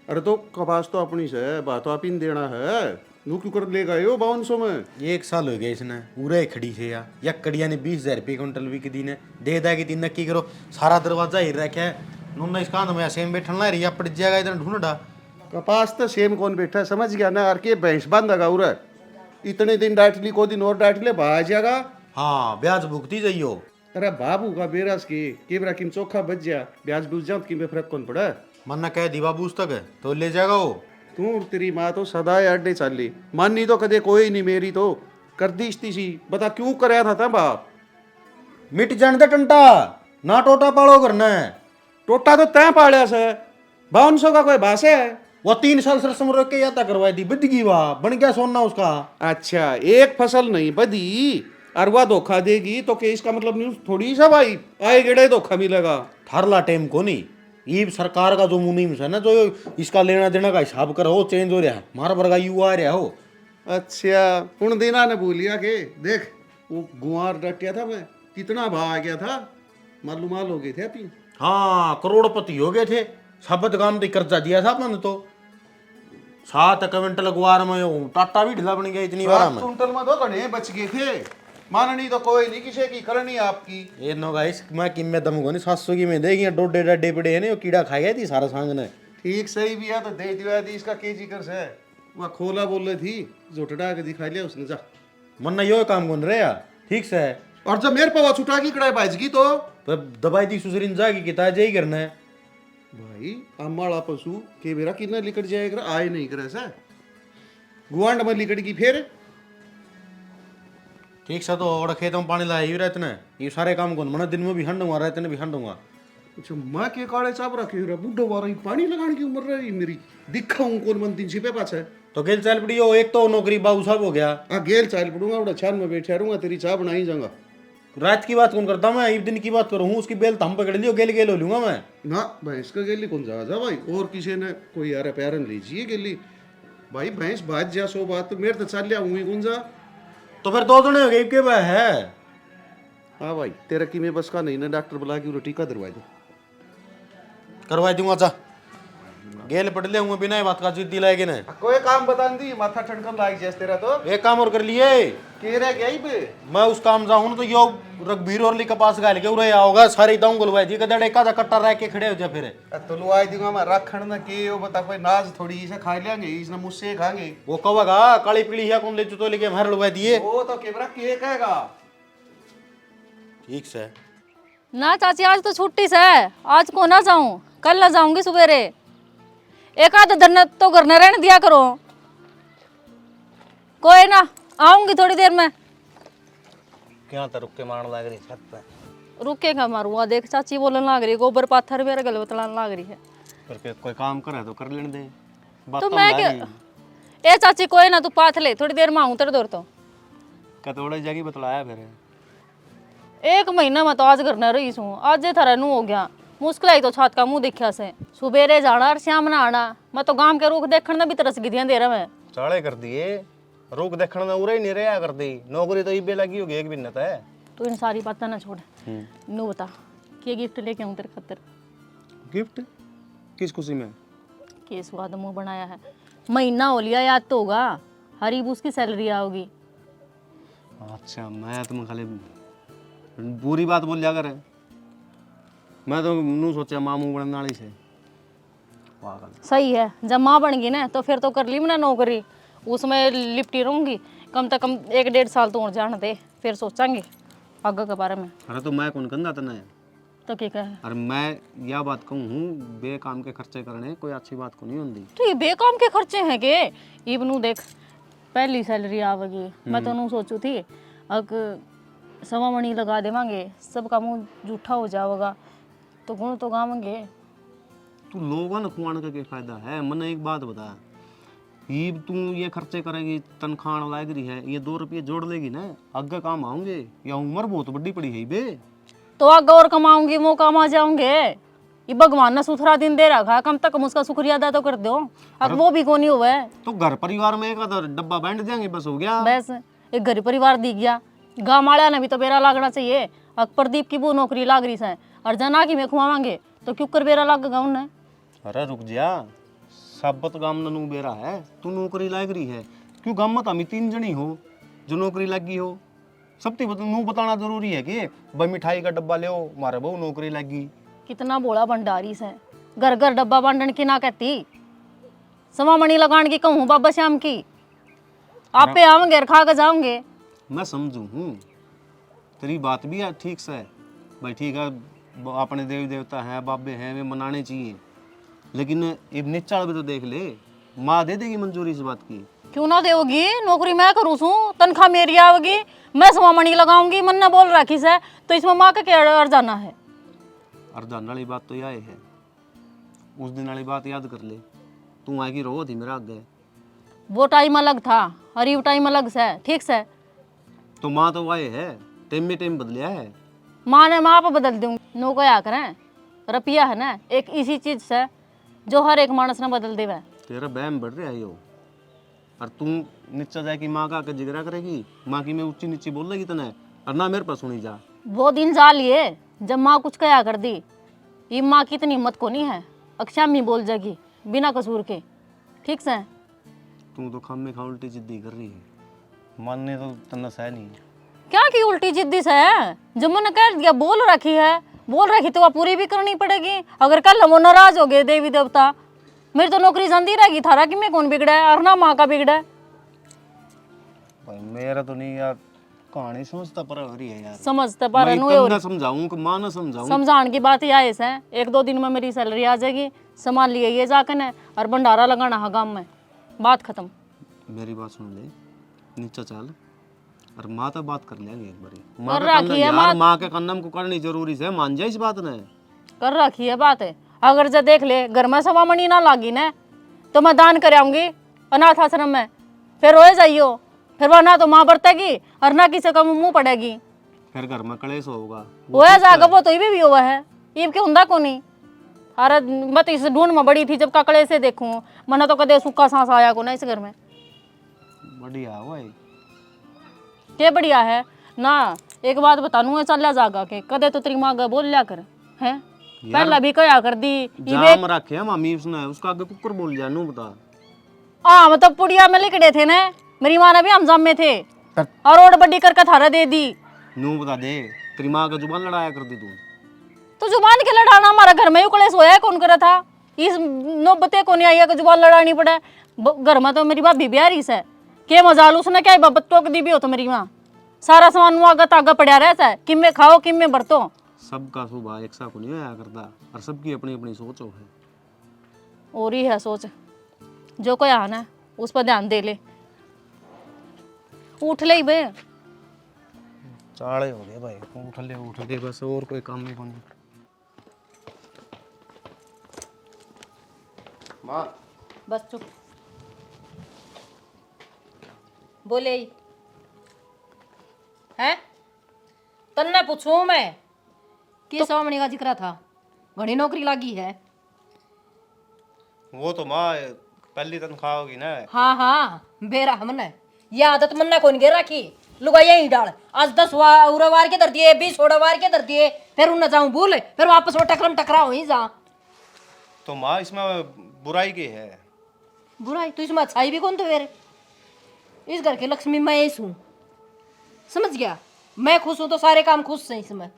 अरे तो कपास तो अपनी से बात तो आप ही देना है, नू क्यों कर ले गए हो 5200 में? 1 साल हो गया इसने पूरे खड़ी से या एक कड़िया ने 20,000 रुपये क्विंटल बिक दी ने दे दा कि तीन नक्की करो सारा दरवाजा ही रखा है नुन्ना इसका तो मैं सेम बैठन ला रही है पड़ जाएगा इधर ढूंढा। कपास तो सेम कौन बैठा है समझ गया ना, और के भैंस बांधेगा उरे इतने दिन डांट ली को दिन और डांट ले बाहर जाएगा। हाँ ब्याज भुगती जाइयो। अरे बाबू का बेरस के बरा किम चोखा बच जा ब्याज बुझ जाओ कि फर्क कौन पड़ा। मन्ना कह दी बाबू तक है तो ले जाएगा वो। तू और तेरी माँ तो सदा अड्डे चल ली मानी तो कदे कोई नहीं मेरी तो कर दी सी बता क्यों कराया था ता बाप। मिट जान दे टंटा ना टोटा पालो करना है। टोटा तो तय पाड़ा से 5200 का कोई भाषा है। वो 3 साल सरसम रोक के यात्रा करवाई थी बिदगी वाह बन गया सोना उसका। अच्छा एक फसल नहीं बदी और वह धोखा देगी तो के इसका मतलब न्यूज थोड़ी सा भाई आए गेड़े धोखा मिलेगा। थारला टाइम को नहीं ये सरकार का जो मुनीम है ना जो इसका लेना देना का हिसाब कर हो चेंज हो रहा है मारा वर्गा युवा आ रहा हो। अच्छा उन दिना ने बोलिया के देख वो गुआर डटिया था मैं कितना भाव आ गया था मालूम हो गए थे अपनी। हाँ करोड़पति हो गए थे शब्द काम तो कर्जा दिया था अपन तो 7 क्विंटल गुआर में टाटा भी ढिला बन गया इतनी बार में। कुंटल में तो घने बच गए थे माननी तो कोई नहीं किसी की करनी आपकी। ये नो गाइस मैं किम में दम को नहीं 700 की में देगी डोडे डड्डे पड़े है ना वो कीड़ा खा गया थी सारा सांग ने। ठीक सही भी है तो दे दिया दी इसका केजी कर से वह खोला बोल रही थी जोटड़ा के दिखा लिया उसने जा मन्ना यो काम कौन रहे यार ठीक से है। और जब मेरे पावा छुटा की कड़ाई बाजगी तो दवाई दी सुसरिन जागी किता यही करना है भाई अम्माड़ा पशु के बेरा कितना लिकट जाएगा आए नहीं करे से गुआंड में लिकट की फिर ठीक से तो और खेतों में पानी लाया ही रहते ना ये सारे काम कौन मना दिन में भी हंडूंगा रहते ने भी हंडूंगा। अच्छा मैं के काड़े चाप रखे रे बुड्ढो वाला पानी लगाने की उम्र रही मेरी दिखाऊं कौन मन दिन छिपे पाछे तो गेल चल पड़ी हो एक तो नौकरी बाबू साहब हो गया। आ गेल चाल पड़ूंगा बड़ा छान में बैठा रहूंगा तेरी चाय बनाई जाऊंगा। रात की बात कौन करता मैं एक दिन की बात करूँ उसकी बेल तो हम पकड़ लियो गेल गेल हो लूंगा मैं ना भैंस का गेली कौन जा भाई और किसी ने कोई यार पैरन लीजिए गेली भाई भैंस बाज जा सो बात तो मेरे तो चल लिया हूँ कौन जा तो फिर 2 जने हो गए के भाई है। हाँ भाई तेरा की में बस का नहीं ना डॉक्टर बुला के टीका दरवा दे करवा दूंगा चा गेल पड़ ले बिना ये बात का जिद दिलाएगी ना कोई काम बता दी माथा ठनकन लाग जाए तेरा तो एक काम और कर लिए के रह गया ही पे मैं उस काम जाऊँ तो यो रघबीर और ली के पास गाल के उरे आओगा सारे दाऊं गुलवाई दी कदड़ एक आधा कट्टा रह के खड़े हो जा फिर तो लुआई दूंगा मैं रखण ना के वो बता कोई नाज थोड़ी इसे खा लेंगे इसने मुझसे खाएंगे वो कहोगा काली पीली है कौन ले तो लेके हमारे लुआ दिए वो तो कैमरा के कहेगा। ठीक से ना चाची आज तो छुट्टी से आज को ना जाऊं कल ना जाऊंगी सवेरे एक आध दिन तो घर न रहने दिया करो कोई ना आऊंगी थोड़ी देर में। क्या तो रुक के मारने लग रही छत पे रुके का मारूंगा देख चाची बोलने लग रही गोबर पाथर मेरे गले बतलाने लग रही है करके कोई काम करे तो कर लेने दे बात तो तो मैं क्या ए चाची कोई ना तू पाथ ले थोड़ी देर में आऊं तेरे दौर तो कतोड़े जागी बतलाया फिर 1 महीना में तो आज घर न रही हूँ आज ये थारा नू हो गया मुश्किल आई तो छात का मुंह देखा से सुबेरे जाना और शाम ना आना मैं तो गांव के रुख देखने में भी तरस गिदियां दे रहा मैं चाले कर दिए रुक देखने में उरे ही नहीं रहा कर दी नौकरी तो इबे लगी होगी एक बिन्नत है। तो इन सारी बातें ना छोड़ नू बता क्या गिफ्ट लेके आऊं तेरे खातिर। गिफ्ट किस खुशी में के स्वाद मुंह बनाया है महीना हो लिया याद तो होगा हरी बूस की सैलरी आओगी। अच्छा मैं तुम खाली बुरी बात बोल जा कर मैं तो नू सोचा मामू बनने वाली से पागल। सही है जब माँ बन गई ना तो फिर तो कर ली मैं नौकरी उसमें लिपटी रहूंगी कम से कम 1-1.5 साल तो और जाने दे फिर सोचांगे आगे के बारे में। अरे तो मैं कौन कहता तना तो क्या कहे अरे मैं यह बात कहूँ हूँ बेकाम के खर्चे करने कोई अच्छी बात को नहीं होती। तो ये बेकाम के खर्चे हैं के इबनू देख पहली सैलरी आवेगी मैं तो नू सोचू थी अग सवा मणि लगा देवांगे, सबका मुंह जूठा हो जाएगा तो गुण तो गावेंगे। तू लोगों ने खुआने का क्या फायदा है? मैंने एक बात बता, ये तू ये खर्चे करेगी, तनख्वाह लाग रही है, ये 2 रुपये जोड़ लेगी ना, आगे काम आऊंगे। या उम्र बहुत बड़ी पड़ी है बे। तो आगे और कमाऊंगी, मुँह कमा जाऊंगे। ये भगवान ने सुथरा दिन दे रखा है, कम तक कम उसका शुक्रिया अदा तो कर दो। अब वो भी कोनी हुआ है। तो घर परिवार में एक आधा डब्बा बांट देंगे, बस हो गया। बस एक गरीब परिवार दिख गया। गाँव वाला ने भी तो बेरा लागना चाहिए। अब प्रदीप की वो नौकरी लाग रही है और जना की में खुआवांगे तो क्यों कर बेरा लागेगा उन्हें। अरे रुक जा, सबत गाम नू बेरा है, तू नौकरी लाग रही है, क्यों गाम में हम 3 जनी हो जो नौकरी लगी हो। सबती नू बताना जरूरी है कि भाई मिठाई का डब्बा ले मारे बहू नौकरी लगी। कितना बोला भंडारी से, घर घर डब्बा बांटने की ना कहती, सवा मणि लगान की कहूँ बाबा श्याम की। आप पे आवेंगे और खा कर जाओगे। मैं समझू हूँ तेरी बात भी है ठीक से, भाई ठीक है, अपने देवी देवता हैं, बाबे हैं, वे मनाने चाहिए, लेकिन ये निच्चाल भी तो देख ले, माँ दे देगी मंजूरी इस बात की? क्यों ना देगी, नौकरी मैं करूँ सू, तनख्वाह मेरी आवेगी, मैं सवा मणि लगाऊंगी। मन ने बोल रखी से तो इसमें माँ का क्या अर्जाना है। अर्धान वाली बात तो यह है, उस दिन वाली बात याद कर ले, तू आएगी रो थी मेरा आगे। वो टाइम अलग था और ये टाइम अलग से, ठीक से। तो माँ तो आए है, टाइम में टाइम बदलिया है। माँ ने माँ पर बदल दूंगी, नो क्या करें। रुपया है ना एक इसी चीज से जो हर एक मानस ने बदल देवे। तेरा बहम बढ़ रहा है यो, और तू नीचा जाए कि माँ का आके जिगरा करेगी, माँ की मैं ऊंची नीची बोल लेगी तने, और ना मेरे पर सुनी जा। वो दिन जा लिए जब माँ कुछ कया कर दी। ये माँ की इतनी हिम्मत को नहीं है, अक्षामी बोल जाएगी बिना कसूर के, ठीक से। तू तो खाम में खा उल्टी जिद्दी कर रही है, मानने तो तन्ना सह नहीं। क्या की उल्टी जिद्दी से है, जब मैंने कह दिया बोल रखी है, बोल रखी तो वह पूरी भी करनी पड़ेगी। अगर कल हम नाराज हो गए देवी देवता, मेरी तो नौकरी जंदी रहेगी, थारा कि मैं कौन बिगड़ा है और ना माँ का बिगड़ा है। भाई मेरा तो नहीं यार, कहानी समझता पर हो रही है यार। समझते पर मैं समझाऊं कि माँ ना समझाऊं? समझाने की बात यह है 1-2 दिन में मेरी सैलरी आ जाएगी, सामान लिए ये जाकर न और भंडारा लगाना है गाँव में, बात खत्म। मेरी बात सुन ले, नीचे चल और माँ तो बात कर लेंगे एक बारी। कर रखी है यार, माँ के कन्नम को करनी जरूरी है, मान जाए इस बात ने। कर रखी है बात है। अगर जो देख ले घर में सवा मणि ना लागी ना तो मैं दान कर आऊंगी अनाथ आश्रम में, फिर रोए जाइयो, फिर वह ना तो माँ बरतेगी और ना किसी का मुंह पड़ेगी, फिर घर में कलेश होगा। वो जाएगा। वो तो ये भी हुआ है, ये क्यों ਹੁੰਦਾ को नहीं। अरे मैं तो इस ढूंढ में बड़ी थी जब ककड़े से देखूं, मना तो कदे सूखा सांस आया को ना इस घर में। बढ़िया हुआ है, क्या बढ़िया है ना। एक बात बतानू चल जागा के कदे तो तेरी माँ बोल लिया कर है, पहला भी कया कर दी। जाम रखे मामी उसने, उसका आगे कुकर बोल जा नू बता। हाँ मतलब पुड़िया में लिखड़े थे ना, मेरी माँ ने भी हम जाम में थे और रोड बड्डी करके थारा दे दी। नू बता दे, तेरी माँ का जुबान लड़ाया कर दी तू। तो जुबान के लड़ाना हमारा घर में कलेश होया है, कौन करा था। इस नौबते को नहीं आई कि जुबान लड़ानी पड़े। घर में तो मेरी भाभी बिहारी से के मजाल, उसने क्या बब्बत टोक दी भी हो तो मेरी माँ सारा सामान आगा तागा पड़ा रहता है, किम में खाओ किम में बरतो। सबका सुबह एक सा को नहीं आया करता, और सबकी अपनी अपनी सोच है। और ही है सोच, जो कोई आना उस पर ध्यान दे ले। उठ ले बे, चाले हो गए भाई, उठ ले बस, और कोई काम नहीं करना। माँ बस चुप। बोले ही है, तन्ने पूछूं मैं कि सवा मणि का जिक्र था, घनी नौकरी लगी है। वो तो माँ पहली तनख्वाह होगी ना। हाँ हाँ बेरा हमने ये आदत मन्ना कौन गे रखी, लुगाइया ही डाल। आज 10 वार के धर दिए, 20 वार के धर दिए, फिर उन जाऊं भूल, फिर वापस वो टकरम टकरा हो ही जा। तो माँ इसमें बुराई की है? बुराई तो इसमें अच्छाई भी कौन तो फिर। इस घर की लक्ष्मी मैं इस हूँ, समझ गया। मैं खुश हूं तो सारे काम खुश हैं इसमें,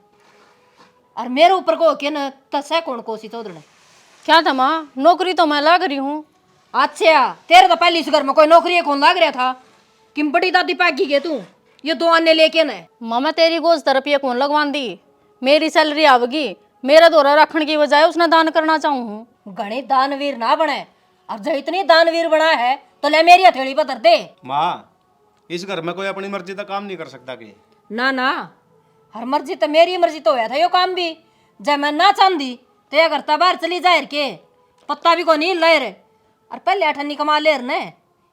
और मेरे ऊपर को के न तसे कौन कोसी चौधरी। क्या था माँ, नौकरी तो मैं लग रही हूँ। अच्छा तेरे तो पहले इस घर में कोई नौकरी कौन लग रहा था, किम बड़ी दादी पैगी के तू ये 2 आने लेके न। माँ मैं तेरी गोश्त तरफ ये कौन लगवान दी, मेरी सैलरी आवेगी, मेरा दौरा रखने की बजाय उसने दान करना चाहूँ हूँ। घने दानवीर ना बने, और जो इतनी दानवीर बना है तो ले मेरी हथेली पर धर दे। माँ इस घर में कोई अपनी मर्जी का काम नहीं कर सकता कि? ना ना हर मर्जी तो मेरी मर्जी तो होया था यो काम भी। जब मैं ना चाहती तो ये घर बाहर चली जाए के पत्ता भी को नहीं ले रे। और पहले अठन्नी कमा ले ने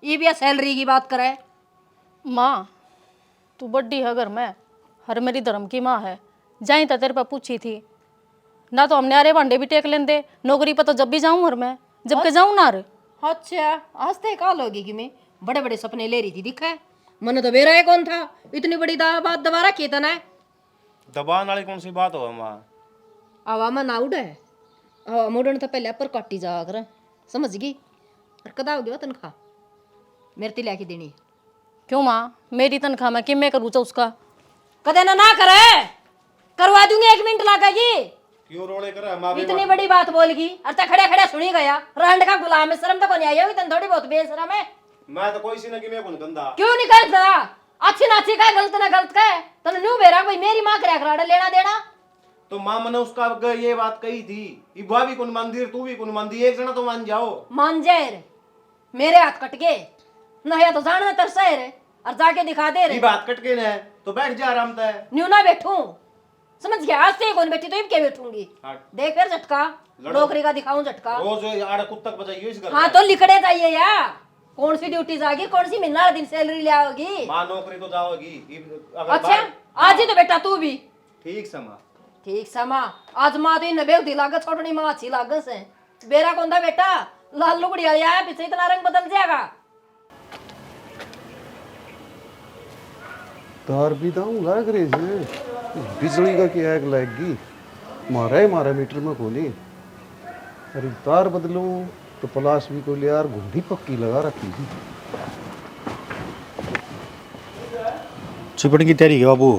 ये भी सैलरी की बात करे। माँ तू बड्डी है घर में, हर मेरी धर्म की माँ है। जाई तो तेरे पे पूछी थी ना, तो हमने अरे भांडे भी टेक लेंदे। नौकरी पर तो जब भी जाऊँ घर में, जब के जाऊँ ना रे। अच्छा आज तो काल होगी कि मैं बड़े बड़े सपने ले रही थी दिखा है। मन तो बेरा है कौन था इतनी बड़ी बात दबा रखी था ना। दबान वाली कौन सी बात हो माँ? आवा में ना उड़े हवा मोड़न तो पहले पर काटी जा कर समझ गई। और कदा हो गया तनख्वाह मेरे ते लेके देनी। क्यों माँ, मेरी तनख्वाह में किम मैं करूँ उसका? कदे ना करे करवा दूंगी 1 मिनट लगेगी। क्यों रोले कर माँ? इतनी बड़ी बात बोलगी और तो खड़े खड़े सुनी गया रंड का गुलाम है। शर्म तो को नहीं आई होगी तन थोड़ी बहुत बेशरम है। मैं तो कोई सी ना कि मैं कौन गंदा। क्यों नहीं करता अच्छी ना अच्छी का गलत ना गलत का है तन न्यू बेरा भाई मेरी माँ करे कराड़ा लेना देना। तो माँ मैंने उसका ये बात कही थी इबा भी कौन मंदिर तू भी कौन मंदिर एक जना तो मान जाओ। मान जाए रे मेरे हाथ कट गए नया तो जान में तरसा है रे और जाके दिखा दे रे। ये बात कट के न तो बैठ जा आराम से। न्यू ना बैठू समझ गया आज से कौन बैठी तो इब के बैठूंगी। देख फिर झटका नौकरी का दिखाऊं झटका। रोज आड़ा कुत्तक बजाइयो इस घर हाँ तो लिखड़े चाहिए या कौन सी ड्यूटी जागी कौन सी महीना दिन सैलरी ले आओगी। माँ नौकरी तो जाओगी अगर अच्छा आज ही तो बेटा तू भी ठीक समा ठीक समा आज माँ तो इन बेवती लागत छोटनी माँ अच्छी लागत से बेरा कौन था बेटा लाल लुगड़ी आया पीछे इतना रंग बदल जाएगा। तार भी दाऊँ लाग रही है, बिजली का क्या आग लगेगी। मारा मीटर में खोली। अरे तार बदलूं तो प्लास भी को ले यार घुंडी पक्की लगा रखी थी। चिपट की तैयारी है बाबू।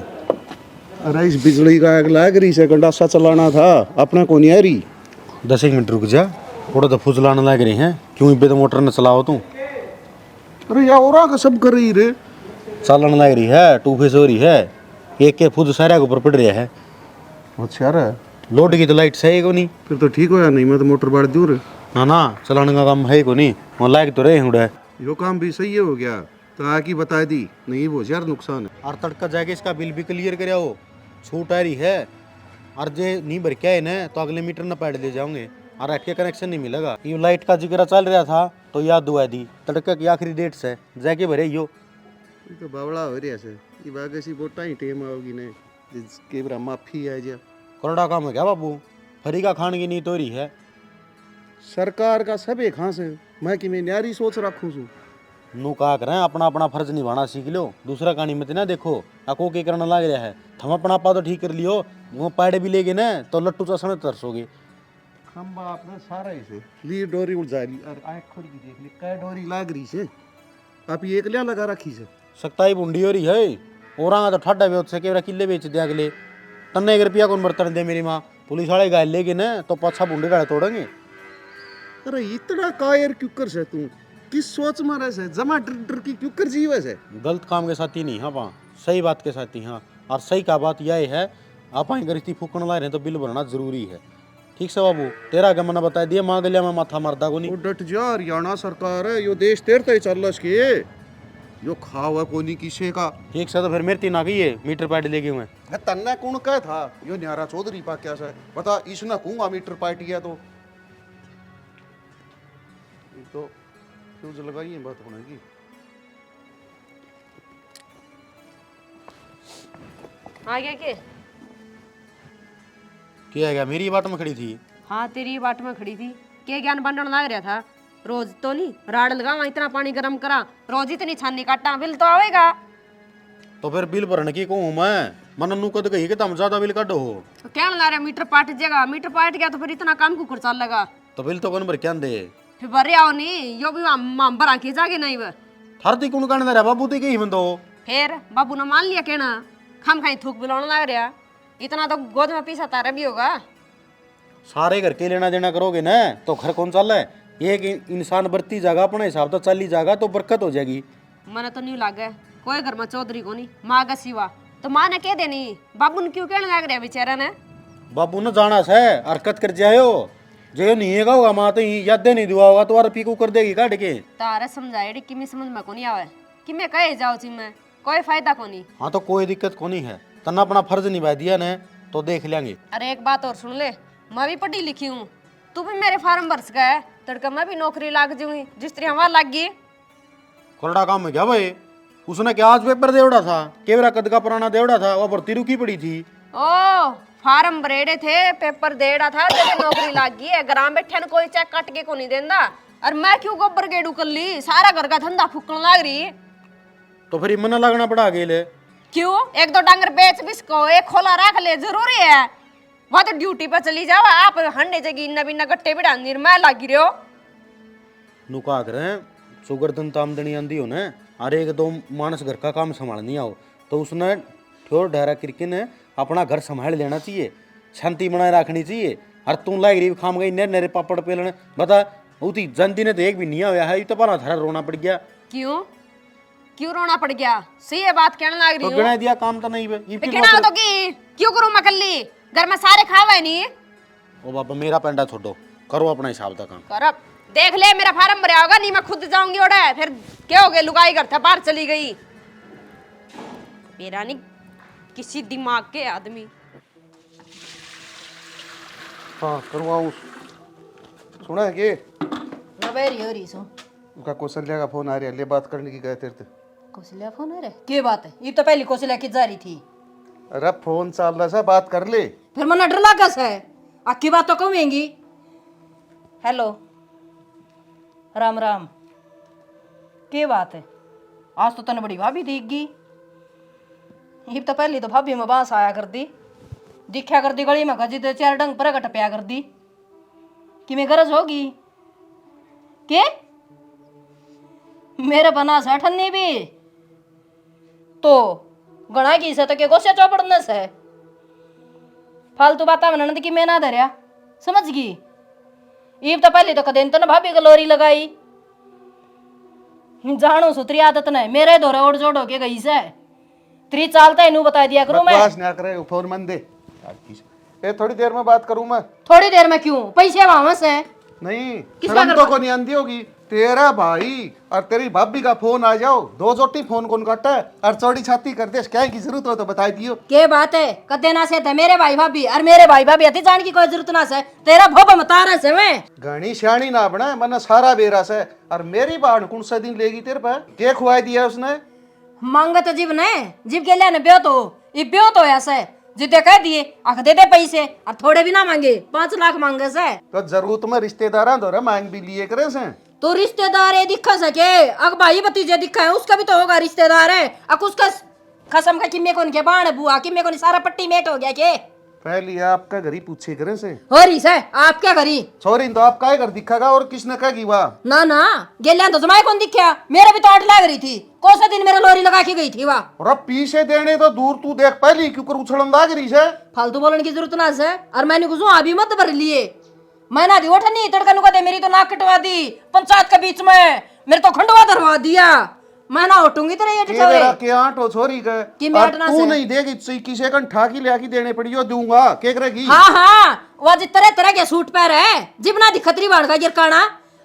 अरे इस बिजली का आग लाग रही से गंडासा चलाना था अपना को नहीं आ रही। 10 मिनट रुक जा थोड़ा तो फुजलाने लग रहे हैं। क्यों इब्बे तो मोटर न चलाओ तू? अरे यार और का सब कर रही रे। चलन लग रही है टू फेस हो रही है एक के फुज सारे के ऊपर पड़ रहा है। अच्छा यार लोड की तो लाइट सही को नहीं फिर तो ठीक हो या नहीं, मैं तो मोटर बाढ़ दूँ रे। ना चलाने का काम है को नहीं वहाँ लाइक तो रहे हुए। यो काम भी सही हो गया तो आके बता दी नहीं वो यार नुकसान है। और तड़का जाके इसका बिल भी क्लियर कर आओ छूट आ रही है। और जे नहीं भर के आए ना तो अगले मीटर न पैड ले जाओगे और हट के कनेक्शन नहीं मिलेगा। ये लाइट का जिक्र चल रहा था तो याद दुआ दी तड़का की आखिरी डेट से जाके भरे यो। ये तो बावड़ा हो रही है ये बागसी बोटा ही टेम आओगी ने जिसके बरा माफी आ जा। करोड़ा काम है क्या बाबू? फरी का खान की नीत हो रही है। सरकार का सब एक हाँ से मैं कि मैं न्यारी सोच रखूँ छू। नू कहा करें अपना अपना फर्ज निभाना सीख लो दूसरा कहानी मत ना देखो अको के करना लग रहा है। थम अपना पा तो ठीक कर लियो वो पैड भी लेगे ना तो लट्टू चसने तरसोगे। खंबा आपने सारा ही से ली डोरी उड़ जा रही और आँख खोल के देख ली कै डोरी लाग रही से। आप ये एक लिया लगा रखी से सख्ताई बुंडी हो रही है और तो ठाडा भी से केवरा किले बेच दिया अगले तन्ने 1 रुपया कौन बर्तन दे मेरी माँ पुलिस वाले गाय लेगे ना तो पाछा बुंडे गाड़े तोड़ेंगे। अरे इतना कायर क्यों कर से तू किस सोच में रह से जमा डर की क्यों कर जीवे से। गलत काम के साथ ही नहीं हाँ पा सही बात के साथ ही हाँ। और सही का बात यह है आप गरीबी फूकने ला रहे तो बिल भरना जरूरी है। ठीक से बाबू तेरा क्या मैंने बता दिया माँ गलिया में माथा मरदा को नहीं। डट जा हरियाणा सरकार है यो देश तेरते ही चल रहा के यो खावा कोनी किसे का। ठीक से तो फिर मेरे तीन आ गई है मीटर पैड लेके हुए। तन्ने कौन कह था यो न्यारा चौधरी पा क्या से पता इसने कहूँगा मीटर पार्टी है तो फ्यूज लगाइए बात होने की। आ गया के? क्या है क्या मेरी बात में खड़ी थी? हाँ तेरी बाट में खड़ी थी के ज्ञान बंटन लग रहा था। रोज तो नहीं राड़ लगावा इतना पानी गर्म करा रोज इतनी छानी काटा बिल तो आवेगा। तो फिर बिल भरने की कहूँ मैं मन नू कद कही कि तुम ज्यादा बिल काटो हो तो क्या ला रहा मीटर पाट जाएगा मीटर पाट गया तो फिर इतना काम को खर्चा लगा। तो बिल तो कौन भर क्या दे फिर भरे आओ नहीं यो भी हम भरा के जागे नहीं वे थार ती कौन कहने रहा बाबू ती कही बंदो। फिर बाबू ने मान लिया कहना खम खाई थूक बिलाने लग रहा इतना तो गोद में पीसा तारा भी होगा। सारे घर के लेना देना करोगे ना तो घर कौन चल है। एक इंसान बरती जाएगा अपने हिसाब से चली जाएगा तो बरकत हो जाएगी। मने तो नहीं लागे कोई घर में चौधरी को नहीं माँ का सिवा तो माँ ने कह देनी बाबू ने क्यों कहने लग रहा बेचारा ने। बाबू ने जाना से हरकत कर जायो जो नहीं है होगा माँ तो याद नहीं दुआ होगा तो और पीकू कर देगी काट के। तारा समझाए कि मैं समझ में को नहीं आवे कि मैं कहे जाओ जी मैं कोई फायदा को नहीं। हाँ तो कोई दिक्कत को नहीं है तना अपना फर्ज निभा दिया ने तो देख लेंगे। अरे एक बात और सुन ले, मैं भी पढ़ी लिखी हूँ, तू भी मेरे फार्म भर सका है, तड़का मैं भी नौकरी लाग जाऊंगी जिस तरह हमारा लग गई। कोरडा काम में क्या भाई, उसने क्या आज पेपर देवड़ा था, केवरा कद का पुराना देवड़ा था, वो भर्ती रुकी पड़ी थी। ओ फार्म भरेड़े थे, पेपर देड़ा था, तेरे नौकरी लाग गई है। ग्राम बैठे कोई चेक काट के को नहीं देंदा, और मैं क्यों गोबर गेड़ू कर ली, सारा घर का धंधा फूकने लग रही। तो फिर मना लगना पड़ा आगे ले। क्यों, एक दो डांगर बेच बिस्को, एक खोला रख ले, जरूरी है। वहां तो ड्यूटी पे चली जाओ, आप हंडे जगी इन्ना बिन्ना गट्टे बिड़ा मैं लागी रहे हो। नुका करे शुगर दिन आमदनी आंदी हो ना, अरे एक दो मानस घर का काम संभालनी आओ, तो उसने ठोर ढहरा करके ने अपना घर संभाल लेना चाहिए, शांति बनाए रखनी चाहिए। और तू ला गरीब खाम गई नेरे पापड़ पेलने, बता उती जनती ने तो एक भी नहीं आया है, तो पारा थारा रोना पड़ गया। क्यों क्यों रोना पड़ गया, सही है बात कहने लग तो रही गिना हूँ। दिया काम तो नहीं बे, गिना तो की क्यों करूँ मैं कल्ली, घर में सारे खावे नहीं। ओ बाबा मेरा पेंडा छोड़ो, करो अपना हिसाब का काम। कर अब देख ले, मेरा फार्म भरा होगा नहीं, मैं खुद जाऊंगी ओड़े, फिर क्या हो गया, लुगाई घर था बाहर चली गई। मेरा नहीं किसी दिमाग के आदमी। हाँ करवाऊँ, सुना है कि नवेरी हो रही सो उनका कौशल्या का फोन आ रहा है, ले बात करने की गए तेरे से। कौशल्या फोन है रे, क्या बात है, ये तो पहली कौशल्या की जा रही थी। अरे फोन चल रहा सा, बात कर ले। फिर मना डर लगा है, आखी बात तो कहूंगी। हेलो राम राम, क्या बात है, आज तो तने बड़ी भाभी दिख गई। ये तो पहली तो भाभी में बांस आया कर दी, दिखा कर दी गली में खजी तो चार डंग पर टपया कर दी कि मैं गरज होगी के मेरे बना से ठन्नी भी तो गणा की से तो के गोसे चौपड़ने से फालतू बाता मनन की मैं ना धरिया, समझ गई। ईब तो पहले तो कदे तो ना भाभी गलोरी लगाई, जानो सुतरी आदत न मेरे दौरे ओढ़ जोड़ के गई से त्री चालता है नू बता दिया करूं मैं। बकवास ना करे, फोन मन दे। ए थोड़ी देर में बात करूं मैं। थोड़ी देर में क्यों, पैसे वापस है नहीं किसका शर्म तो करवा- को नहीं आंदी होगी, तेरा भाई और तेरी भाभी का फोन आ जाओ, दो जोटी फोन कौन काटा है और चौड़ी छाती कर दे, क्या की जरूरत हो तो बता दियो। के बात है कदे ना से थे मेरे भाई भाभी और मेरे भाई भाभी अति जान की कोई जरूरत ना से, तेरा भोप मता रहे से मैं घनी श्याणी ना बना मन सारा बेरा से। और मेरी बाण कौन सा दिन लेगी तेरे पे, के खुआई दिया उसने। मांगत जीव ने जीव के लिए ब्यो तो ये ब्यो तो ऐसे जिते कह दिए आख दे दे पैसे और थोड़े भी ना मांगे, 5 लाख मांगे से तो जरूरत में रिश्तेदार दो मांग भी लिए करे से। तो रिश्तेदार है दिखा सके, अग भाई भतीजे दिखा है उसका भी तो होगा रिश्तेदार है, अक उसका खसम का किम्मे को उनके बाण बुआ किम्मे को सारा पट्टी मेट हो गया के पहले आपका घरी पूछे करे से, हो रही से आप क्या करी सॉरी तो आपका घर दिखागा और किसने कहेगी वाह। ना ना गेलिया तो जमाए कौन दिखा, मेरे भी तो 8 लाग रही थी, कौन सा दिन मेरे लोरी लगा के गई थी वाह। और अब पीछे देने तो दूर तू देख, पहली क्यों कर उछलन लाग रही से। फालतू बोलने की जरूरत ना से, और मैंने कुछ अभी मत भर लिए, मैं ना दी उठ नहीं तड़का नुका दे, मेरी तो नाक कटवा दी पंचायत के बीच में, मेरे तो खंडवा धरवा दिया, मैं ना उठूंगी तेरे ये तेरा ठिठोरे के आटो छोरी के कि मैं और हटना तू से। नहीं देगी किसे कन ठाकी ले आके देने पड़ी हो दूंगा के करेगी। हाँ हाँ वो आज तरह तरह के सूट पहन है, जिबना दी खतरी बाढ़ का गिरकाना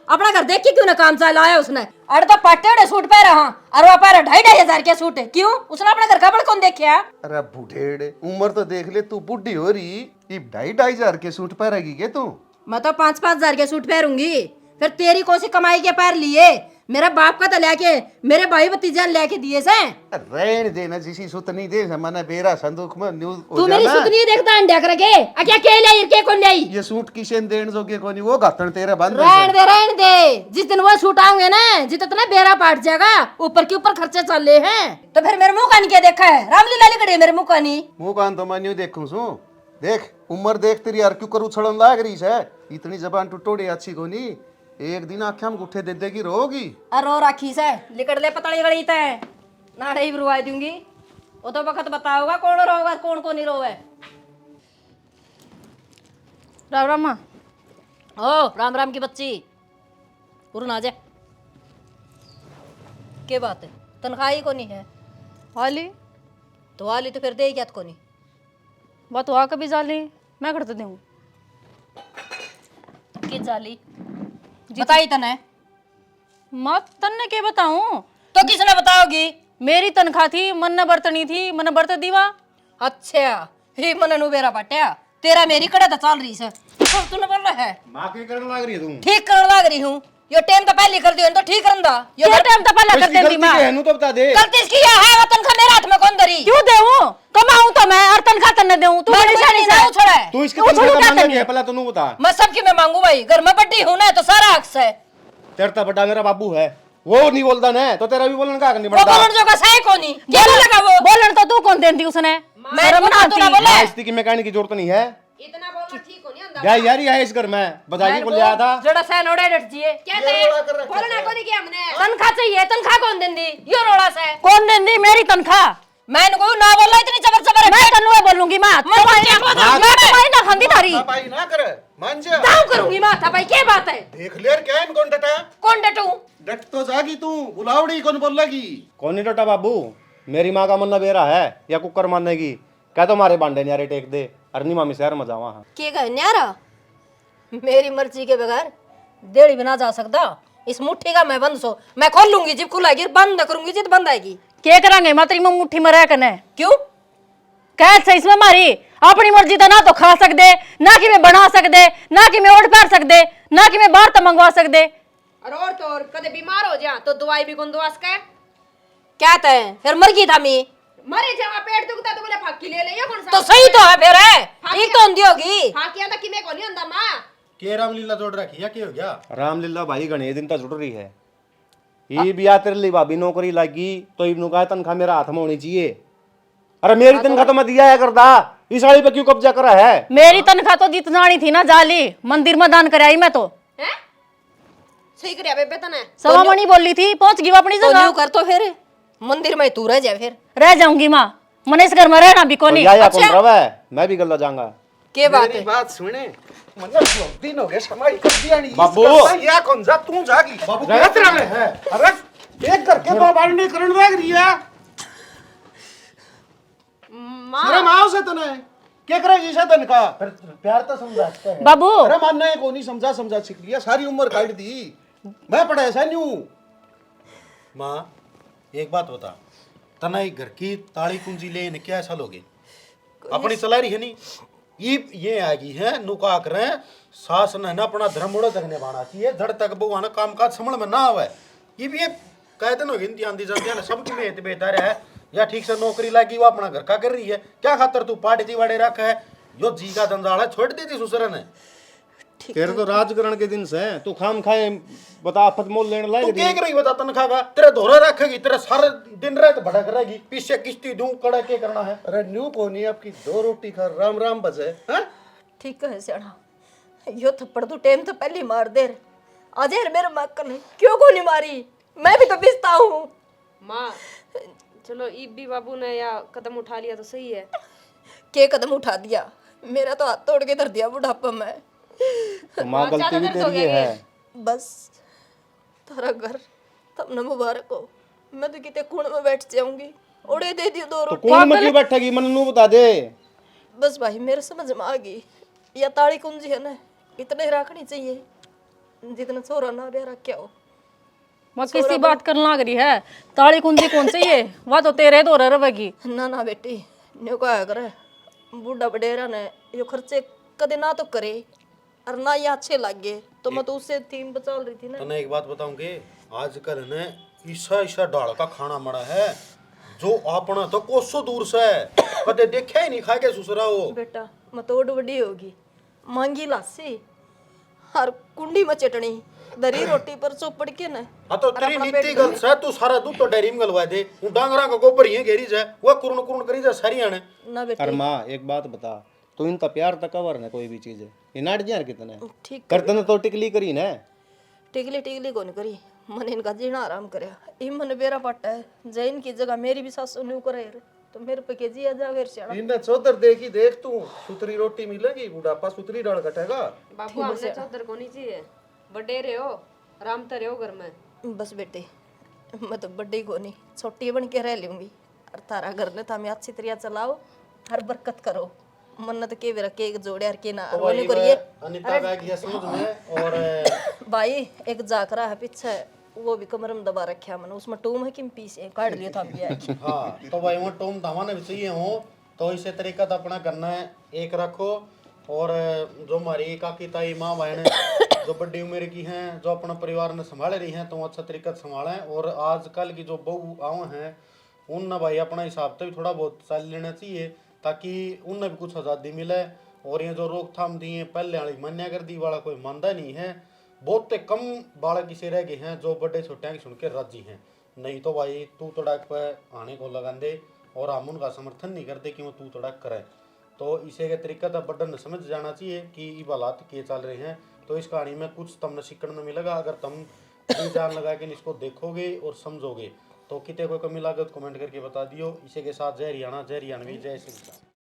अपना घर देख के क्यों ना काम चलाया उसने, अरे तो पट्टे सूट पहन रहा और वो पहन 2,500 के सूट है, क्यों उसने अपना घर का बड़ कौन देखा। अरे बुढ़ेड़े उम्र तो देख ले, तू बुढ़ी हो रही, ये 2,500 के सूट पहनेगी के तू। मैं तो 5-5 हजार के सूट पहनूंगी, फिर तेरी कौन सी कमाई के पैर लिए, मेरा बाप का तो लेके मेरे भाई भतीजा लेके दिए से। रहने देना जिसी सुत नहीं दे मना बेरा संदूक में न्यूज हो तू मेरी जाना। सुत नहीं देखता अंडा करके क्या के ले के कौन लाई ये सूट किसे देने जोगे कोनी, वो गातन तेरे बंद रहन दे जिस दिन वो सूट आऊंगे ना जितना बेरा पाट जाएगा ऊपर के ऊपर खर्चे चल रहे हैं, तो फिर मेरे मुंह का नहीं क्या देखा है, रामलीला लिखड़े मेरे मुंह का नहीं मुंह कान तो मैं न्यू देखूं सू, देख उम्र देख तेरी यार क्यों कर उछलन लाग रही है, इतनी जबान टुटोड़ी अच्छी कोनी, एक दिन आख्या हम गुठे दे देगी रोगी। अरो राखी से लिकड़ ले पतली गड़ी तय नाड़े ही बुरवाई दूंगी, वो तो वक्त बताओगा कौन रोगा कौन को नहीं रोवे। राम राम माँ। ओ राम राम की बच्ची उड़ ना जा, के बात है तनख्वाह ही को नहीं है वाली तो वाली तो फिर दे क्या को नहीं, बात हुआ कभी जाली मैं करते दूँ किस जाली बताई तने माँ, तन्ने के बताऊं, तो किसने बताओगी, मेरी तनख्वाह थी मन न बरतनी थी मन बरत दीवा। अच्छा ही मन नु बेरा पट्या तेरा मेरी कड़े तो चल रही है और तूने बोल रहा है माँ के करने लग रही है तुम ठीक करने लग रही हूँ यो टाइम तो पहले कर दियो तो ठीक करंदा यो टाइम तो पहले कर देंदी मां है तो बता दे गलती इसकी है वो तनखा मेरे हाथ में कौन धरी क्यों देऊं कमाऊं तो मैं और तनखा तने देऊं तू मैं बड़ी शानी नहीं से छोड़ा है तू इसके तनख्वाह का मांगा क्या है पहले तू बता मैं सबकी मैं मांगू भाई घर में बड्डी हूं ना तो सारा हक है तेरा बड़ा मेरा बाबू है वो नहीं बोलता ना तो तेरा भी बोलने का हक नहीं वो बनता बोलन जो का सही कोनी क्या लगा वो बोलन तो तू कौन देंदी उसने मैं तो ना बोले इसकी मैकेनिक की जरूरत नहीं है इतना बोलना ठीक हो नहीं अंदा यार ये है इस घर में बजाई को लिया था जड़ा सैन ओड़े डट जिए क्या करे बोलना को नहीं किया हमने तनखा चाहिए तनखा कौन देंदी यो रोड़ा से कौन देंदी मेरी तनख्वाह मैं इनको ना बोला इतनी जबर जबर मैं तन्नुए बोलूंगी मां मैं तुम्हारी ना खांदी थारी भाई ना करे मान जा दाव करूंगी माथा भाई क्या बात है देख ले क्या इनको डटा कौन डटू डट तो जागी तू बुलावड़ी कौन बोल लगी कौन नहीं डटा बाबू मेरी माँ का मन्ना बेरा है या कुकर मारने की क्या तो मारे बांडे न्यारे टेक दे अरनी मामी शहर में जावा के गए न्यारा मेरी मर्जी के बगैर देड़ी बिना जा सकता इस मुट्ठी का मैं बंद सो मैं खोल लूंगी जिब खुलाएगी बंद करूंगी जिद बंद आएगी के करांगे मातरी में मुट्ठी में रह कने क्यों कह सही इसमें मारी अपनी मर्जी तो ना तो खा सकदे ना कि मैं बना सकदे ना कि मैं ओढ़ पैर सकदे ना कि मैं बाहर तो मंगवा सकदे और तो और कदे बीमार हो जा तो दवाई भी कौन दवास का क्या तय फिर मर गई था मैं मरे जावा पेट दुखता तो बोले फाकी ले ले या कौन सा तो सही तो है फिर है ठीक तो होंदी होगी फाकी आंदा कि मैं को नहीं अंदा मां के रामलीला जोड़ रखी है क्या हो गया रामलीला भाई घने दिन तक जुड़ रही है ये बिया तेरे लिए भाभी नौकरी लगी तो इब्नू का तनख्वाह मेरा हाथ में होनी चाहिए अरे मेरी तनख्वाह तो मैं दिया है करदा इस साड़ी पे क्यों कब्जा करा है मेरी तनख्वाह तो जितनानी थी ना जाली मंदिर में दान कराई मैं तो हैं सही करया बेबे तने सवा मणि बोली थी पहुंच गई वो अपनी तो जगह न्यू कर तो फिर मंदिर में तू रह जा फिर रह जाऊंगी मां मने इस घर में रहना भी तो कोनी या कौन रवा है मैं भी गल्ला जाऊंगा के बात मेरी है बात सुने मतलब 2 दिन हो गए समाई कर दिया नहीं बाबू। या कौन जा तू जागी बाबू क्या तेरा में है अरे एक करके दो बार नहीं करन लग रही है शर्म आओ से तने क्या करेगी से तन का प्यार तो समझाते हैं बाबू अरे मानने को नहीं समझा समझा सीख लिया सारी उम्र काट दी मैं पढ़ा ऐसा नहीं हूं माँ एक बात बता तनाई घर की ताली कुंजी ले ने क्या ऐसा लोगे अपनी चला रही है नहीं ये आएगी है नुका करें सास ने ना अपना धर्म उड़ा तक निभाना चाहिए जड़ तक भगवान काम काज समझ में ना आवे ये भी कह दिन हो गई इम्तिहान दी जाती है ना सबकी में बेहतर है या ठीक से नौकरी लगी वो अपना घर का कर रही है क्या खातर तू पार्टी जीवाड़े रखा है जो जी का जंजाल है छोड़ दी थी ससुर ने तेरे तो राजकरण के दिन से तू खाम खाए बता आफत मोल लेने तू लायक क्या करेगी बता तनखा का तेरे धोरा रखेगी तेरे सारे दिन रात भड़क रहेगी पीछे किश्ती दूं कड़ा के करना है अरे न्यू को नहीं आपकी 2 रोटी खा राम राम बजे हैं ठीक है सेना यो थप्पड़ तो टाइम तो पहले मार दे अजय मेरे मक्कल है क्यों को नहीं मारी मैं भी तो पिसता हूँ मां चलो ईबी बाबू ने या कदम उठा लिया तो सही है के कदम उठा दिया मेरा तो हाथ तोड़ के धर दिया बुढ़ापा में तो माँ गलती भी तेरी है बस तारा घर तब न मुबारक हो मैं तो कितने कूड़ में बैठ जाऊंगी उड़े दे दियो 2 तो रोटी कौन में क्यों बैठेगी मन नू बता दे बस भाई मेरे समझ में आ गई या ताड़ी कुंजी है ना इतने रखनी चाहिए जितना छोरा ना ब्याह रखा हो मैं किसी बात करने लग रही है ताली कुंजी कौन सी है वह तो तेरे दो रहेगी ना ना बेटी न्यू का करे बूढ़ा बडेरा ने यो खर्चे कदे ना तो करे और ना ये अच्छे लगे तो मैं तो उससे थीम बचा रही थी ना तने एक बात बताऊंगे आजकल ने ईसा ईसा डाल का खाना मरा है जो अपना तो कोसों दूर से कदे देखा ही नहीं खा के ससुरा वो बेटा मैं तो बड़ी होगी मांगी लासी हर कुंडी में चटनी दरी रोटी पर चौपड़ के ना हाँ तो तेरी नीति गल से तू सारा दूध तो डेयरी में गलवा दे वो डांगरा का गोबर ही घेरी जाए वो कुरुन कुरुन करी जाए सारी आने ना बेटा अरे माँ एक बात बता तू इनका प्यार तक कवर है कोई भी चीज है ये नाट जा कितने ठीक करते तो टिकली करी ना टिकली टिकली कौन करी मन इनका जीना आराम करया ई मन बेरा पट्टा है जैन की जगह मेरी भी सासू न्यू करे तो मेरे पे के जिया जा फिर से इन्हें चौधर देखी देख तू सुतरी रोटी मिलेगी बुढ़ापा सुतरी डाल कटेगा बाबू हमने चौधर को नहीं चाहिए बड़े रहे हो आराम तो रहे हो घर में बस बेटे मैं तो बड़ी को नहीं छोटी बन के रह लूंगी और तारा घर ने था मैं अच्छी तरह चलाओ हर बरकत करो मन्नत के बेरा केक जोड़े और के ना तो रोने वही करिए अनिता का गया समझ में और भाई एक जाकरा है पीछे वो भी कमर में दबा रखा मैंने उसमें टूम है कि पीस काट लिया था अभी हाँ तो भाई वो टोम धामा ने भी चाहिए हो तो इसे तरीका तो अपना करना है, एक रखो। और जो हमारी काकी ताई माँ बहन जो बड़ी उम्र की हैं, जो अपना परिवार ने संभाल रही हैं, तो वो अच्छा तरीका से संभालें। और आजकल की जो बहू आव हैं उन ना भाई अपना हिसाब से भी थोड़ा बहुत चल लेना चाहिए, ताकि उन्हें भी कुछ आज़ादी मिले। और ये जो रोकथाम दी है पहले वाली मान्या कर दी वाला कोई मानता नहीं है। बहुत कम बालक इसे रह गए हैं जो बड़े छोटे की सुन के राजी हैं। नहीं तो भाई तू तड़ाक पे आने को लगा दे, और हम उनका समर्थन नहीं करते कि वो तू तड़ाक करे। तो इसे के तरीका तो बड़न ने समझ जाना चाहिए कि ये हालात किए चल रहे हैं। तो इस कहानी में कुछ तुमने सीखने में मिलेगा अगर तुम जी जान लगा के इसको देखोगे और समझोगे। तो कितने कोई कमी लागत कमेंट करके बता दियो। इसी के साथ जय हरियाणा, जय हरियाणवी, जय श्री राम।